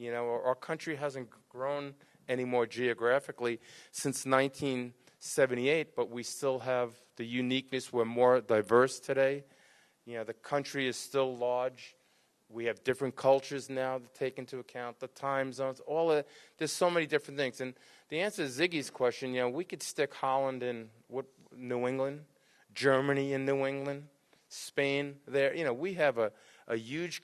Our country hasn't grown anymore geographically since 1978, but we still have the uniqueness. We're more diverse today. The country is still large. We have different cultures now to take into account, the time zones, there's so many different things. And the answer to Ziggy's question, we could stick Holland in New England, Germany in New England, Spain there. We have a huge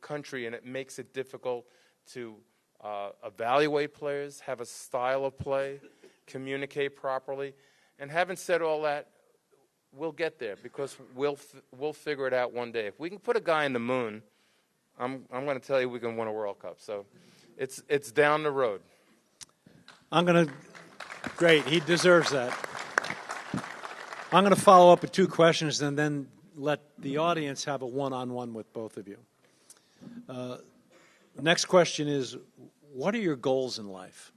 country, and it makes it difficult to evaluate players, have a style of play, communicate properly. And having said all that, we'll get there because we'll figure it out one day. If we can put a guy in the moon, I'm going to tell you we can win a World Cup. So it's down the road. Great. He deserves that. I'm going to follow up with two questions and then let the audience have a one-on-one with both of you. Next question is, what are your goals in life?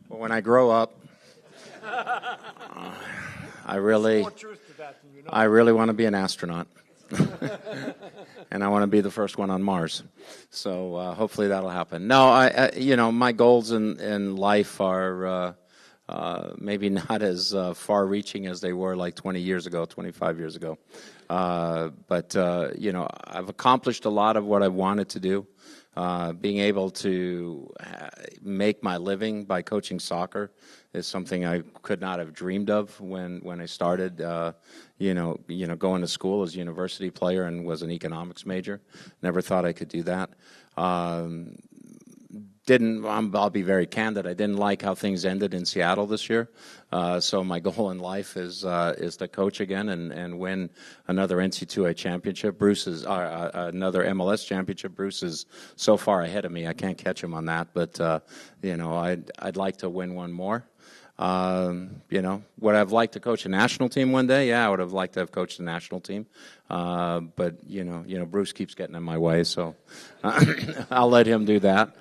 Well, when I grow up, I really want to be an astronaut. And I want to be the first one on Mars. So hopefully that'll happen. No, my goals in life are maybe not as far-reaching as they were like 20 years ago, 25 years ago. But I've accomplished a lot of what I wanted to do. Being able to make my living by coaching soccer is something I could not have dreamed of when I started. Going to school as a university player and was an economics major. Never thought I could do that. I'll be very candid. I didn't like how things ended in Seattle this year. So my goal in life is to coach again and win another NC2A championship. Another MLS championship. Bruce is so far ahead of me. I can't catch him on that. But I'd like to win one more. Would I have liked to coach a national team one day? Yeah, I would have liked to have coached a national team. But Bruce keeps getting in my way, so I'll let him do that.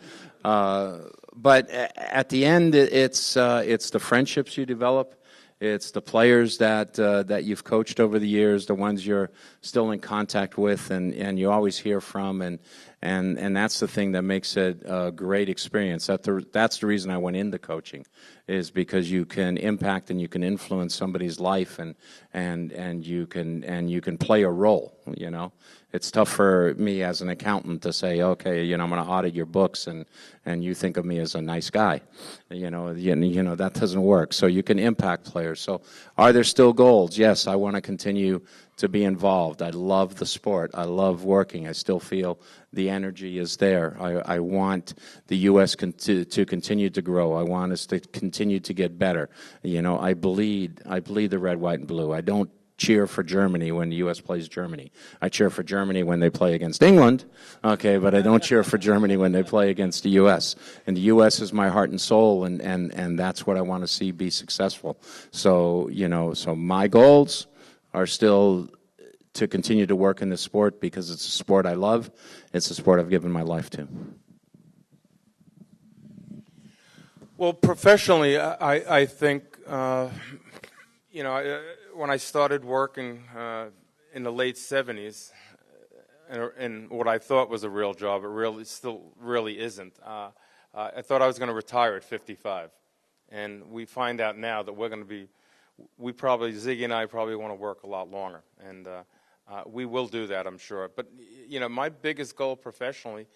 But at the end, it's the friendships you develop. It's the players that you've coached over the years, the ones you're still in contact with, and you always hear from, and that's the thing that makes it a great experience. That's the reason I went into coaching, is because you can impact and you can influence somebody's life, and you can play a role. It's tough for me as an accountant to say, okay, I'm going to audit your books, and you think of me as a nice guy. That doesn't work. So you can impact players. So are there still goals? Yes, I want to continue to be involved. I love the sport. I love working. I still feel the energy is there. I want the U.S. to continue to grow. I want us to continue to get better. I bleed the red, white, and blue. I don't cheer for Germany when the U.S. plays Germany. I cheer for Germany when they play against England, okay, but I don't cheer for Germany when they play against the U.S. And the U.S. is my heart and soul, and that's what I want to see be successful. So, so my goals are still to continue to work in this sport because it's a sport I love. It's a sport I've given my life to. Well, professionally, I think, when I started working in the late 70s, and what I thought was a real job, it still really isn't. I thought I was going to retire at 55, and we find out now that we're going to be. Ziggy and I probably want to work a lot longer, and we will do that, I'm sure. But my biggest goal professionally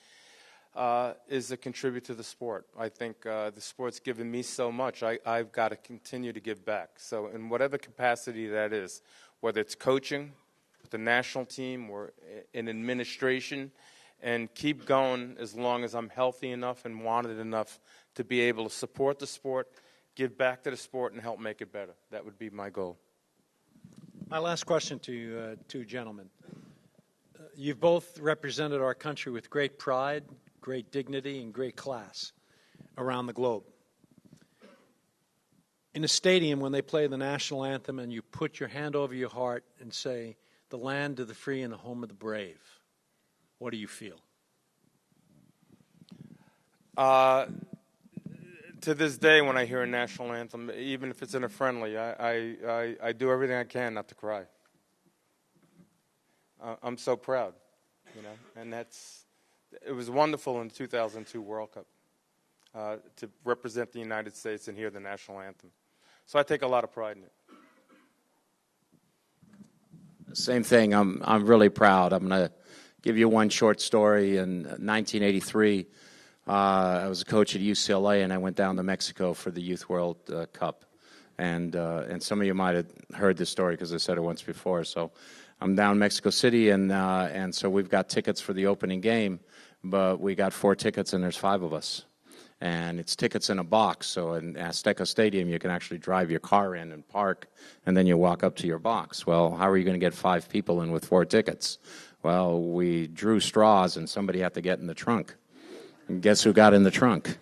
is to contribute to the sport. I think the sport's given me so much. I've got to continue to give back. So in whatever capacity that is, whether it's coaching with the national team or in administration, and keep going as long as I'm healthy enough and wanted enough to be able to support the sport, give back to the sport, and help make it better. That would be my goal. My last question to you, two gentlemen. You've both represented our country with great pride, great dignity, and great class around the globe. In a stadium, when they play the national anthem and you put your hand over your heart and say, "The land of the free and the home of the brave," what do you feel? To this day, when I hear a national anthem, even if it's in a friendly, I do everything I can not to cry. I'm so proud, and it was wonderful in the 2002 World Cup to represent the United States and hear the national anthem. So I take a lot of pride in it. Same thing. I'm really proud. I'm going to give you one short story. In 1983, I was a coach at UCLA, and I went down to Mexico for the Youth World Cup. And some of you might have heard this story because I said it once before. So I'm down in Mexico City, and so we've got tickets for the opening game, but we got 4 tickets, and there's 5 of us. And it's tickets in a box. So in Azteca Stadium, you can actually drive your car in and park, and then you walk up to your box. Well, how are you going to get 5 people in with 4 tickets? Well, we drew straws, and somebody had to get in the trunk. And guess who got in the trunk?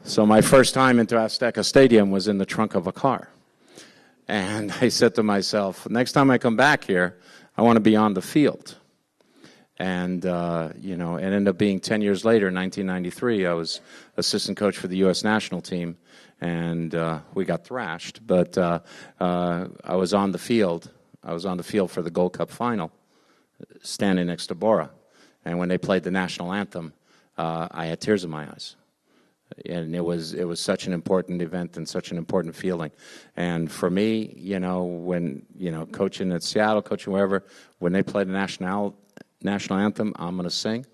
So my first time into Azteca Stadium was in the trunk of a car. And I said to myself, next time I come back here, I want to be on the field. And, you know, it ended up being 10 years later, in 1993, I was assistant coach for the U.S. national team, and we got thrashed. But I was on the field. I was on the field for the Gold Cup final, standing next to Bora. And when they played the national anthem, I had tears in my eyes. And it was such an important event and such an important feeling. And for me, you know, when, you know, coaching at Seattle, coaching wherever, when they played the national anthem, I'm going to sing.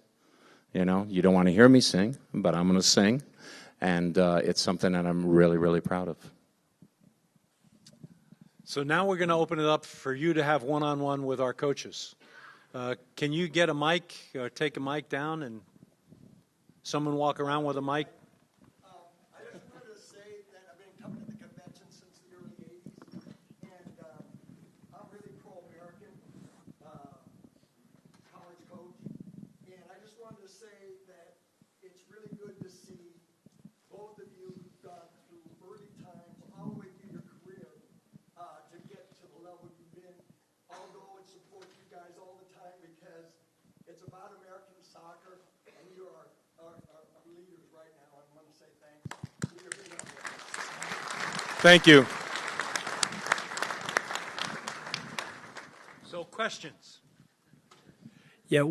You know, you don't want to hear me sing, but I'm going to sing. And it's something that I'm really, really proud of. So now we're going to open it up for you to have one-on-one with our coaches. Can you get a mic or take a mic down and someone walk around with a mic? I just wanted to say that I've been coming to the convention since the early 80s, and I'm really pro-American college coach. And I just wanted to say that it's really good to see both of you who've gone through early times all the way through your career to get to the level you've been. I'll go and support you guys all the time because it's about American soccer, and you are our leaders right now. I want to say thanks. Thank you. So questions? Yeah,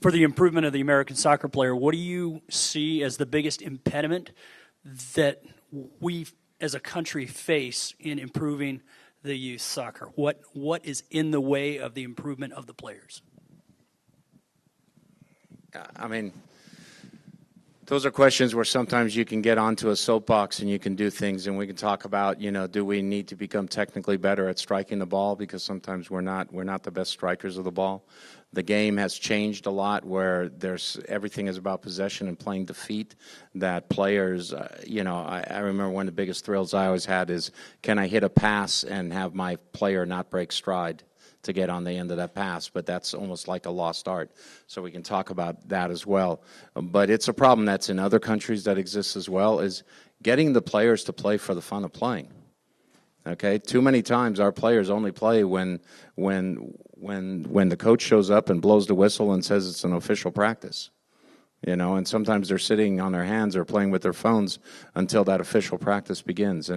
for the improvement of the American soccer player, what do you see as the biggest impediment that we as a country face in improving the youth soccer? What is in the way of the improvement of the players? I mean, those are questions where sometimes you can get onto a soapbox and you can do things, and we can talk about, you know, do we need to become technically better at striking the ball, because sometimes we're not the best strikers of the ball. The game has changed a lot where everything is about possession and playing defeat, that players, you know, I remember one of the biggest thrills I always had is, can I hit a pass and have my player not break stride to get on the end of that pass? But that's almost like a lost art. So we can talk about that as well. But it's a problem that's in other countries that exists as well, is getting the players to play for the fun of playing. Okay, too many times our players only play when the coach shows up and blows the whistle and says it's an official practice. You know, and sometimes they're sitting on their hands or playing with their phones until that official practice begins.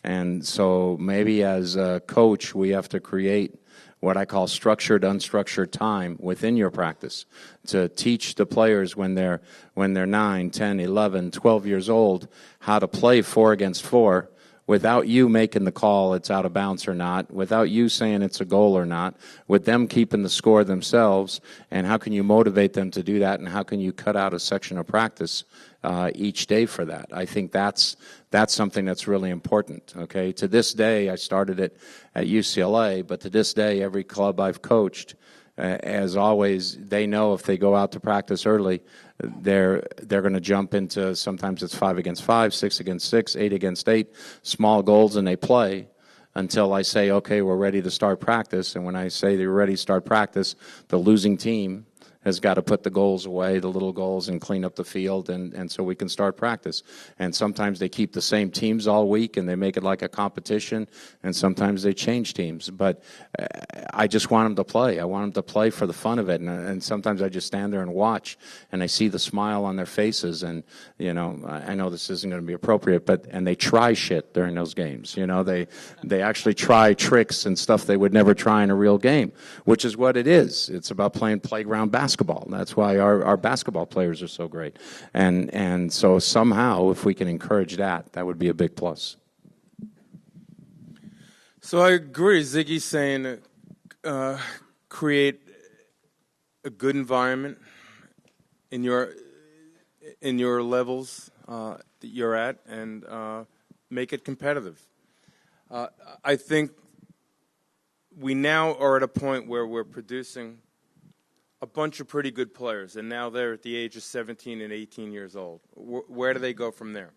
And so maybe as a coach we have to create what I call structured, unstructured time within your practice to teach the players when they're 9, 10, 11, 12 years old how to play 4 against 4 without you making the call it's out of bounds or not, without you saying it's a goal or not, with them keeping the score themselves. And how can you motivate them to do that, and how can you cut out a section of practice each day for that? I think that's something that's really important. Okay, to this day, I started it at UCLA, but to this day, every club I've coached, as always, they know if they go out to practice early, they're going to jump into, sometimes it's 5 against 5, 6 against 6, 8 against 8, small goals, and they play until I say, okay, we're ready to start practice. And when I say they're ready to start practice, the losing team has got to put the goals away, the little goals, and clean up the field, and so we can start practice. And sometimes they keep the same teams all week, and they make it like a competition, and sometimes they change teams. But I just want them to play. I want them to play for the fun of it, and sometimes I just stand there and watch, and I see the smile on their faces, and, you know, I know this isn't going to be appropriate, and they try shit during those games. You know, they actually try tricks and stuff they would never try in a real game, which is what it is. It's about playing playground basketball. That's why our basketball players are so great. And so somehow, if we can encourage that would be a big plus. So I agree. Ziggy's saying create a good environment in your levels that you're at, and make it competitive. I think we now are at a point where we're producing a bunch of pretty good players, and now they're at the age of 17 and 18 years old. Where do they go from there?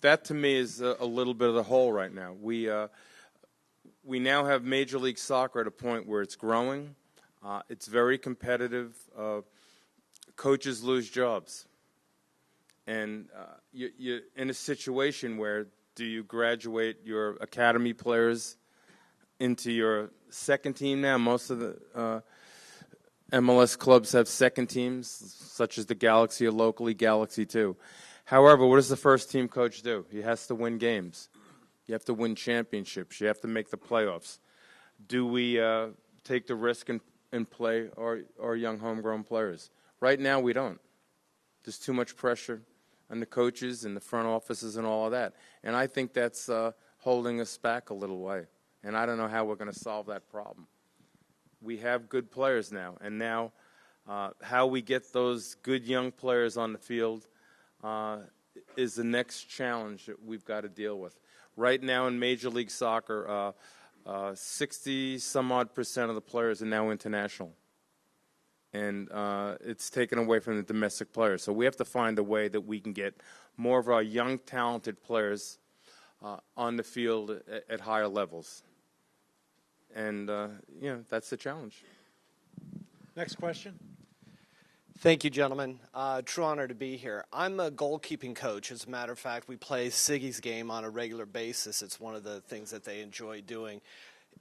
That, to me, is a little bit of the hole right now. We now have Major League Soccer at a point where it's growing. It's very competitive. Coaches lose jobs. And you're in a situation where do you graduate your academy players into your second team now? Most of the MLS clubs have second teams, such as the Galaxy or locally Galaxy 2. However, what does the first team coach do? He has to win games. You have to win championships. You have to make the playoffs. Do we take the risk and play our young homegrown players? Right now, we don't. There's too much pressure on the coaches and the front offices and all of that. And I think that's holding us back a little way. And I don't know how we're going to solve that problem. We have good players now. And now how we get those good young players on the field is the next challenge that we've got to deal with. Right now in Major League Soccer, 60-some-odd% of the players are now international. And it's taken away from the domestic players. So we have to find a way that we can get more of our young, talented players on the field at higher levels. And, that's the challenge. Next question. Thank you, gentlemen. True honor to be here. I'm a goalkeeping coach. As a matter of fact, we play Sigi's game on a regular basis. It's one of the things that they enjoy doing.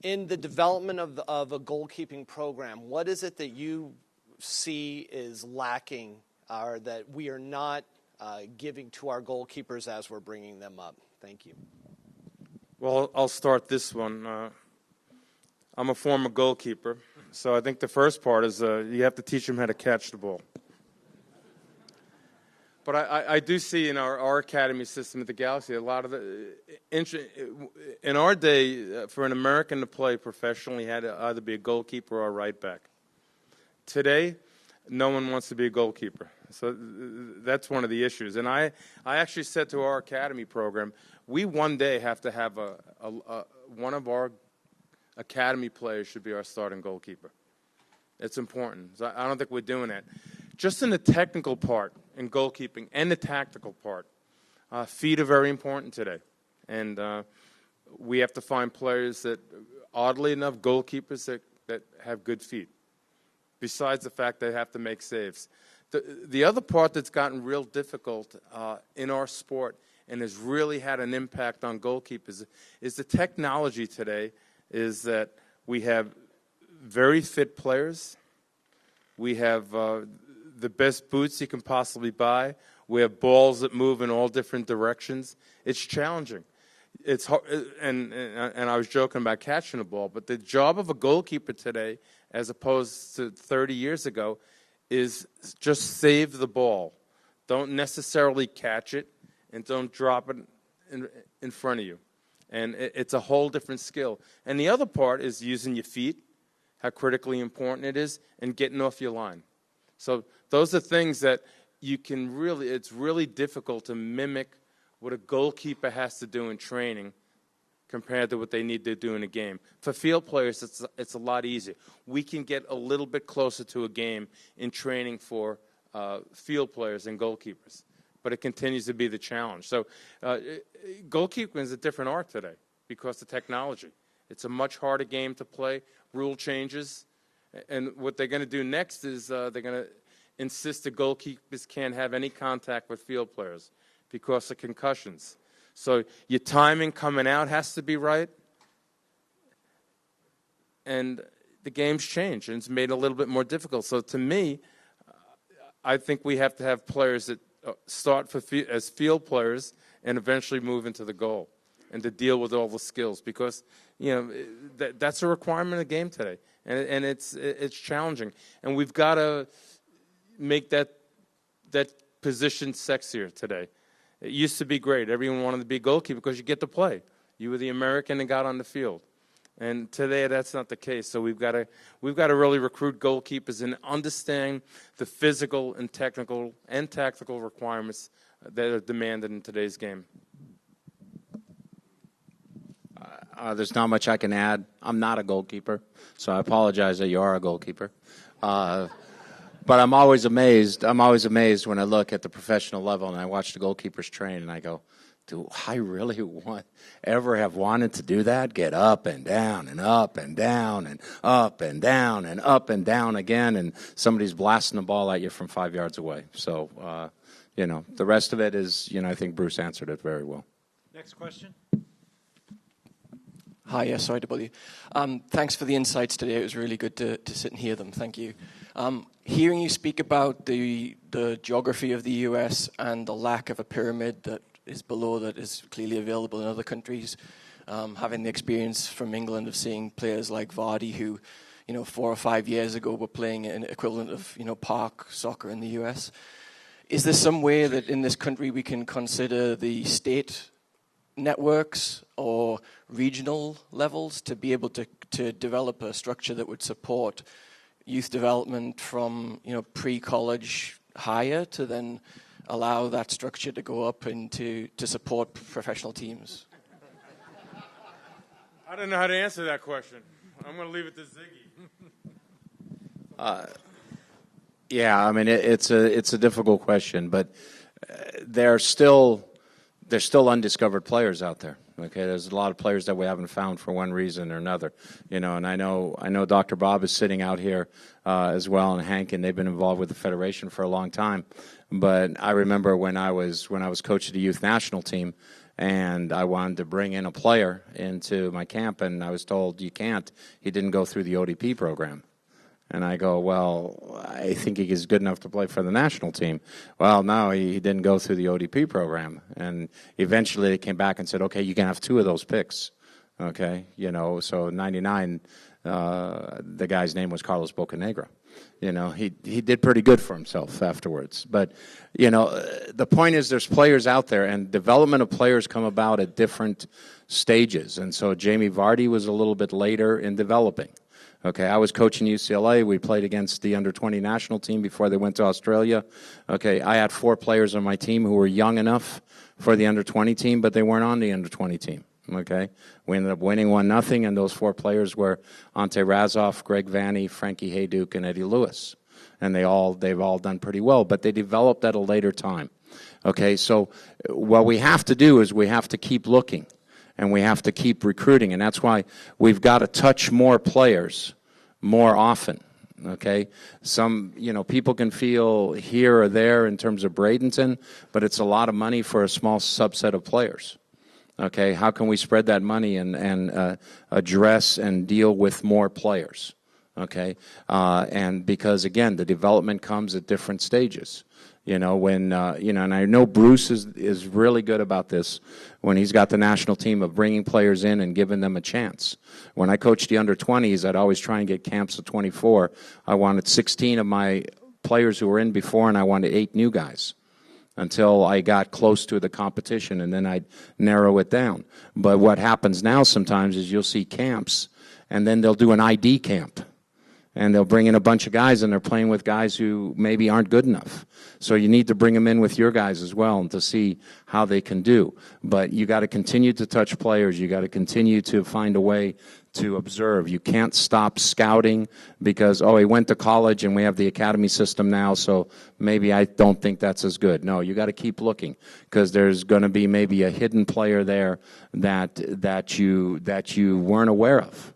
In the development of a goalkeeping program, what is it that you see is lacking or that we are not giving to our goalkeepers as we're bringing them up? Thank you. Well, I'll start this one. I'm a former goalkeeper, so I think the first part is you have to teach them how to catch the ball. But I do see in our academy system at the Galaxy a lot of in our day, for an American to play professionally, had to either be a goalkeeper or a right back. Today, no one wants to be a goalkeeper. So that's one of the issues. And I actually said to our academy program, we one day have to have one of our academy players should be our starting goalkeeper. It's important. So I don't think we're doing that. Just in the technical part in goalkeeping and the tactical part, feet are very important today. And we have to find players that, oddly enough, goalkeepers that have good feet, besides the fact they have to make saves. The other part that's gotten real difficult in our sport and has really had an impact on goalkeepers is the technology today is that we have very fit players. We have the best boots you can possibly buy. We have balls that move in all different directions. It's challenging. It's hard, and I was joking about catching the ball, but the job of a goalkeeper today, as opposed to 30 years ago, is just save the ball. Don't necessarily catch it, and don't drop it in front of you. And it's a whole different skill. And the other part is using your feet, how critically important it is, and getting off your line. So those are things that you can really, it's really difficult to mimic what a goalkeeper has to do in training compared to what they need to do in a game. For field players, it's a lot easier. We can get a little bit closer to a game in training for field players and goalkeepers. But it continues to be the challenge. So goalkeeping is a different art today because of technology. It's a much harder game to play, rule changes. And what they're going to do next is they're going to insist that goalkeepers can't have any contact with field players because of concussions. So your timing coming out has to be right. And the game's changed, and it's made it a little bit more difficult. So to me, I think we have to have players that start as field players and eventually move into the goal and to deal with all the skills because, that's a requirement of the game today. And it's challenging. And we've got to make that position sexier today. It used to be great. Everyone wanted to be a goalkeeper because you get to play. You were the American and got on the field. And today that's not the case. So we've got to really recruit goalkeepers and understand the physical and technical and tactical requirements that are demanded in today's game. There's not much I can add. I'm not a goalkeeper, so I apologize that you are a goalkeeper. But I'm always amazed. I'm always amazed when I look at the professional level and I watch the goalkeepers train and I go, do I really ever have wanted to do that? Get up and down and up and down and up and down and up and down again, and somebody's blasting the ball at you from 5 yards away. So The rest of it is, I think Bruce answered it very well. Next question. Hi, yes, sorry to bother you. Thanks for the insights today. It was really good to sit and hear them. Thank you. Hearing you speak about the geography of the US and the lack of a pyramid that is below that is clearly available in other countries, having the experience from England of seeing players like Vardy who, 4 or 5 years ago were playing an equivalent of, park soccer in the US. Is there some way that in this country we can consider the state networks or regional levels to be able to develop a structure that would support youth development from pre-college higher to then allow that structure to go up and to support professional teams? I don't know how to answer that question. I'm going to leave it to Sigi. Yeah, I mean it's a difficult question, but there's still undiscovered players out there. Okay, there's a lot of players that we haven't found for one reason or another. And I know Dr. Bob is sitting out here as well, and Hank, and they've been involved with the federation for a long time. But I remember when I was coaching the youth national team, and I wanted to bring in a player into my camp, and I was told you can't. He didn't go through the ODP program. And I go, well, I think he is good enough to play for the national team. Well, no, he didn't go through the ODP program. And eventually they came back and said, okay, you can have 2 of those picks. Okay, so 99, the guy's name was Carlos Bocanegra. He did pretty good for himself afterwards. But, the point is there's players out there, and development of players come about at different stages. And so Jamie Vardy was a little bit later in developing. Okay, I was coaching UCLA. We played against the under-20 national team before they went to Australia. Okay, I had 4 players on my team who were young enough for the under-20 team, but they weren't on the under-20 team. Okay, we ended up winning 1-0, and those 4 players were Ante Razov, Greg Vanny, Frankie Hayduke, and Eddie Lewis. And they've all done pretty well, but they developed at a later time. Okay, so what we have to do is we have to keep looking. And we have to keep recruiting, and that's why we've got to touch more players more often, okay? Some, people can feel here or there in terms of Bradenton, but it's a lot of money for a small subset of players, okay? How can we spread that money and address and deal with more players, okay? And because, again, the development comes at different stages. And I know Bruce is really good about this when he's got the national team of bringing players in and giving them a chance. When I coached the under-20s, I'd always try and get camps of 24. I wanted 16 of my players who were in before, and I wanted 8 new guys until I got close to the competition, and then I'd narrow it down. But what happens now sometimes is you'll see camps, and then they'll do an ID camp. And they'll bring in a bunch of guys, and they're playing with guys who maybe aren't good enough. So you need to bring them in with your guys as well and to see how they can do. But you got to continue to touch players. You got to continue to find a way to observe. You can't stop scouting because, he went to college and we have the academy system now, so maybe I don't think that's as good. No, you got to keep looking because there's going to be maybe a hidden player there that you weren't aware of.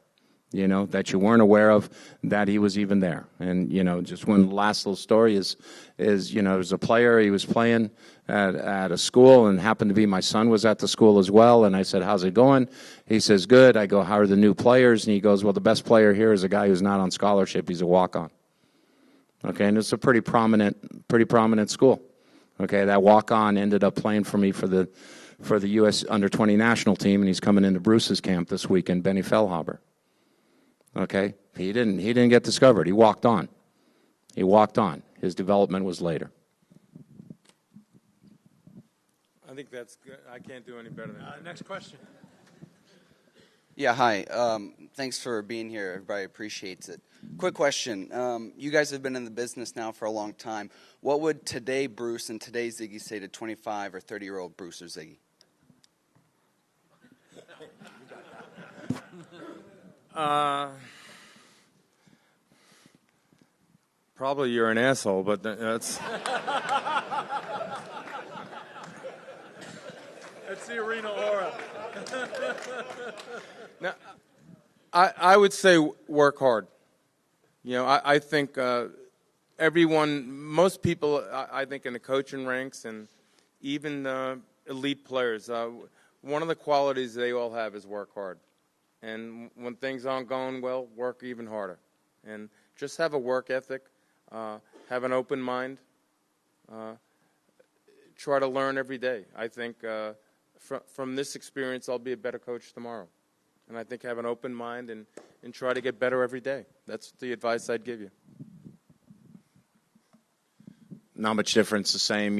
That you weren't aware of, that he was even there. And, just one last little story is there's a player, he was playing at a school, and happened to be my son was at the school as well, and I said, how's it going? He says, good. I go, how are the new players? And he goes, well, the best player here is a guy who's not on scholarship. He's a walk-on. Okay, and it's a pretty prominent school. Okay, that walk-on ended up playing for me for the U.S. under-20 national team, and he's coming into Bruce's camp this weekend, Benny Fellhaber. Okay, he didn't get discovered. He walked on. His development was later. I think that's good. I can't do any better than that. Next question. Yeah, hi. Thanks for being here. Everybody appreciates it. Quick question. You guys have been in the business now for a long time. What would today Bruce and today Ziggy say to 25 or 30-year-old Bruce or Ziggy? Probably you're an asshole, but that's... That's the arena aura. Now, I would say work hard. I think most people, I think, in the coaching ranks and even elite players, one of the qualities they all have is work hard. And when things aren't going well, work even harder. And just have a work ethic, have an open mind, try to learn every day. I think from this experience, I'll be a better coach tomorrow. And I think have an open mind and try to get better every day. That's the advice I'd give you. Not much difference. The same,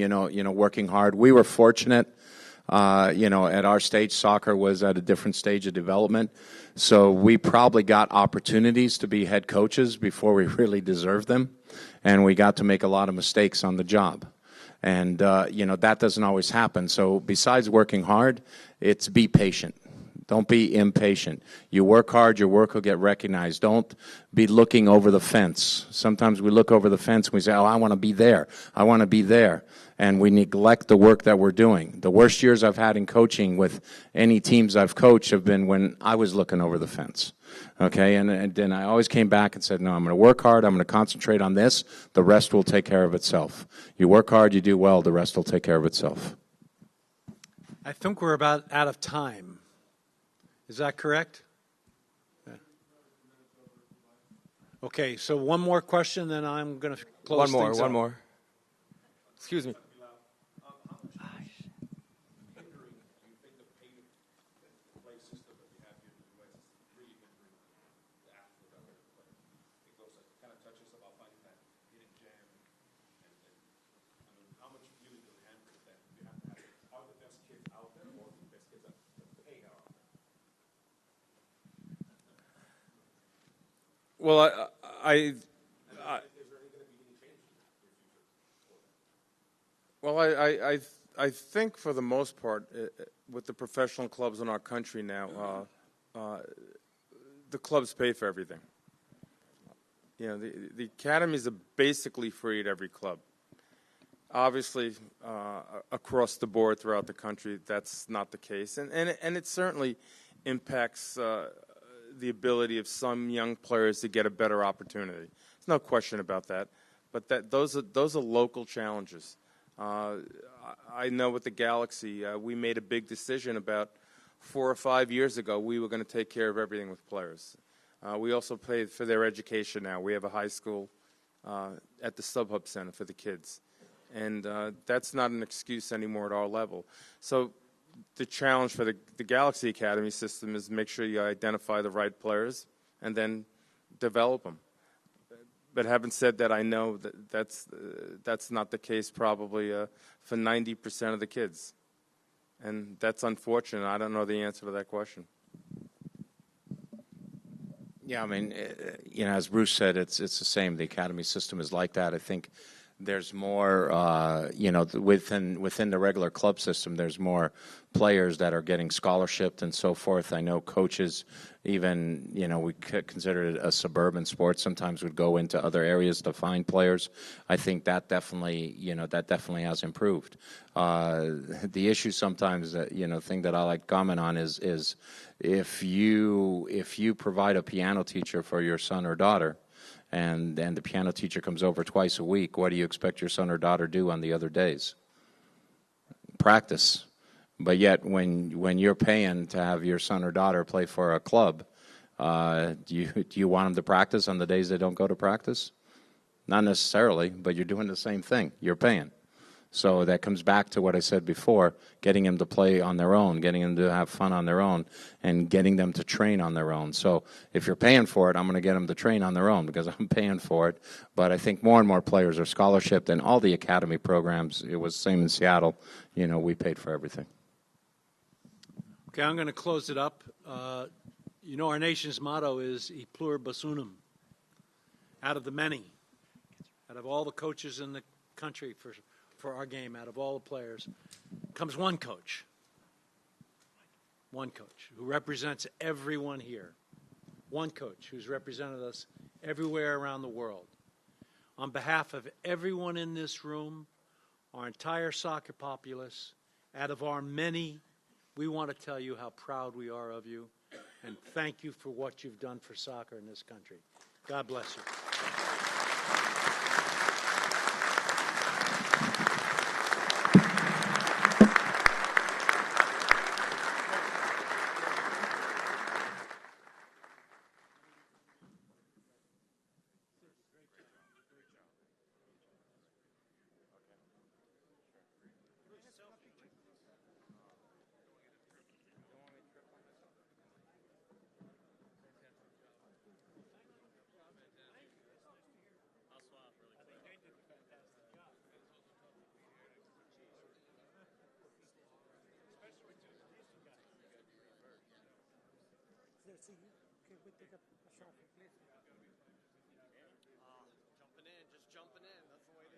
working hard. We were fortunate, at our stage, soccer was at a different stage of development. So we probably got opportunities to be head coaches before we really deserved them. And we got to make a lot of mistakes on the job. And, that doesn't always happen. So besides working hard, it's be patient. Don't be impatient. You work hard, your work will get recognized. Don't be looking over the fence. Sometimes we look over the fence and we say, oh, I want to be there. I want to be there. And we neglect the work that we're doing. The worst years I've had in coaching with any teams I've coached have been when I was looking over the fence. Okay, and then I always came back and said, no, I'm going to work hard. I'm going to concentrate on this. The rest will take care of itself. You work hard, you do well, the rest will take care of itself. I think we're about out of time. Is that correct? Yeah. Okay, so one more question, then I'm going to close things up. One more. Excuse me. Well, I think for the most part, with the professional clubs in our country now, the clubs pay for everything. The academies are basically free at every club. Obviously, across the board throughout the country, that's not the case, and it certainly impacts the ability of some young players to get a better opportunity. There's no question about that. But those are local challenges. I know with the Galaxy, we made a big decision about 4 or 5 years ago. We were going to take care of everything with players. We also pay for their education now. We have a high school at the SubHub Center for the kids. And that's not an excuse anymore at our level. So the challenge for the Galaxy Academy system is make sure you identify the right players and then develop them. But having said that, I know that's not the case probably for 90% of the kids. And that's unfortunate. I don't know the answer to that question. Yeah, I mean, as Bruce said, it's the same. The academy system is like that. I think there's more, within the regular club system, there's more players that are getting scholarship and so forth. I know coaches, even, we consider it a suburban sport, sometimes would go into other areas to find players. I think that definitely has improved. The issue sometimes that, thing that I like to comment on is if you provide a piano teacher for your son or daughter, and the piano teacher comes over twice a week, what do you expect your son or daughter to do on the other days? Practice. But yet, when you're paying to have your son or daughter play for a club, do you want them to practice on the days they don't go to practice? Not necessarily, but you're doing the same thing. You're paying. So that comes back to what I said before, getting them to play on their own, getting them to have fun on their own, and getting them to train on their own. So if you're paying for it, I'm going to get them to train on their own because I'm paying for it. But I think more and more players are scholarshiped, and all the academy programs, it was the same in Seattle, we paid for everything. Okay, I'm going to close it up. Our nation's motto is E pluribus unum, out of the many, out of all the coaches in the country for our game, out of all the players, comes one coach who represents everyone here, one coach who's represented us everywhere around the world. On behalf of everyone in this room, our entire soccer populace, out of our many, we want to tell you how proud we are of you and thank you for what you've done for soccer in this country. God bless you. Sigi, can we take a shot, please? Jumping in, just jumping in. That's the way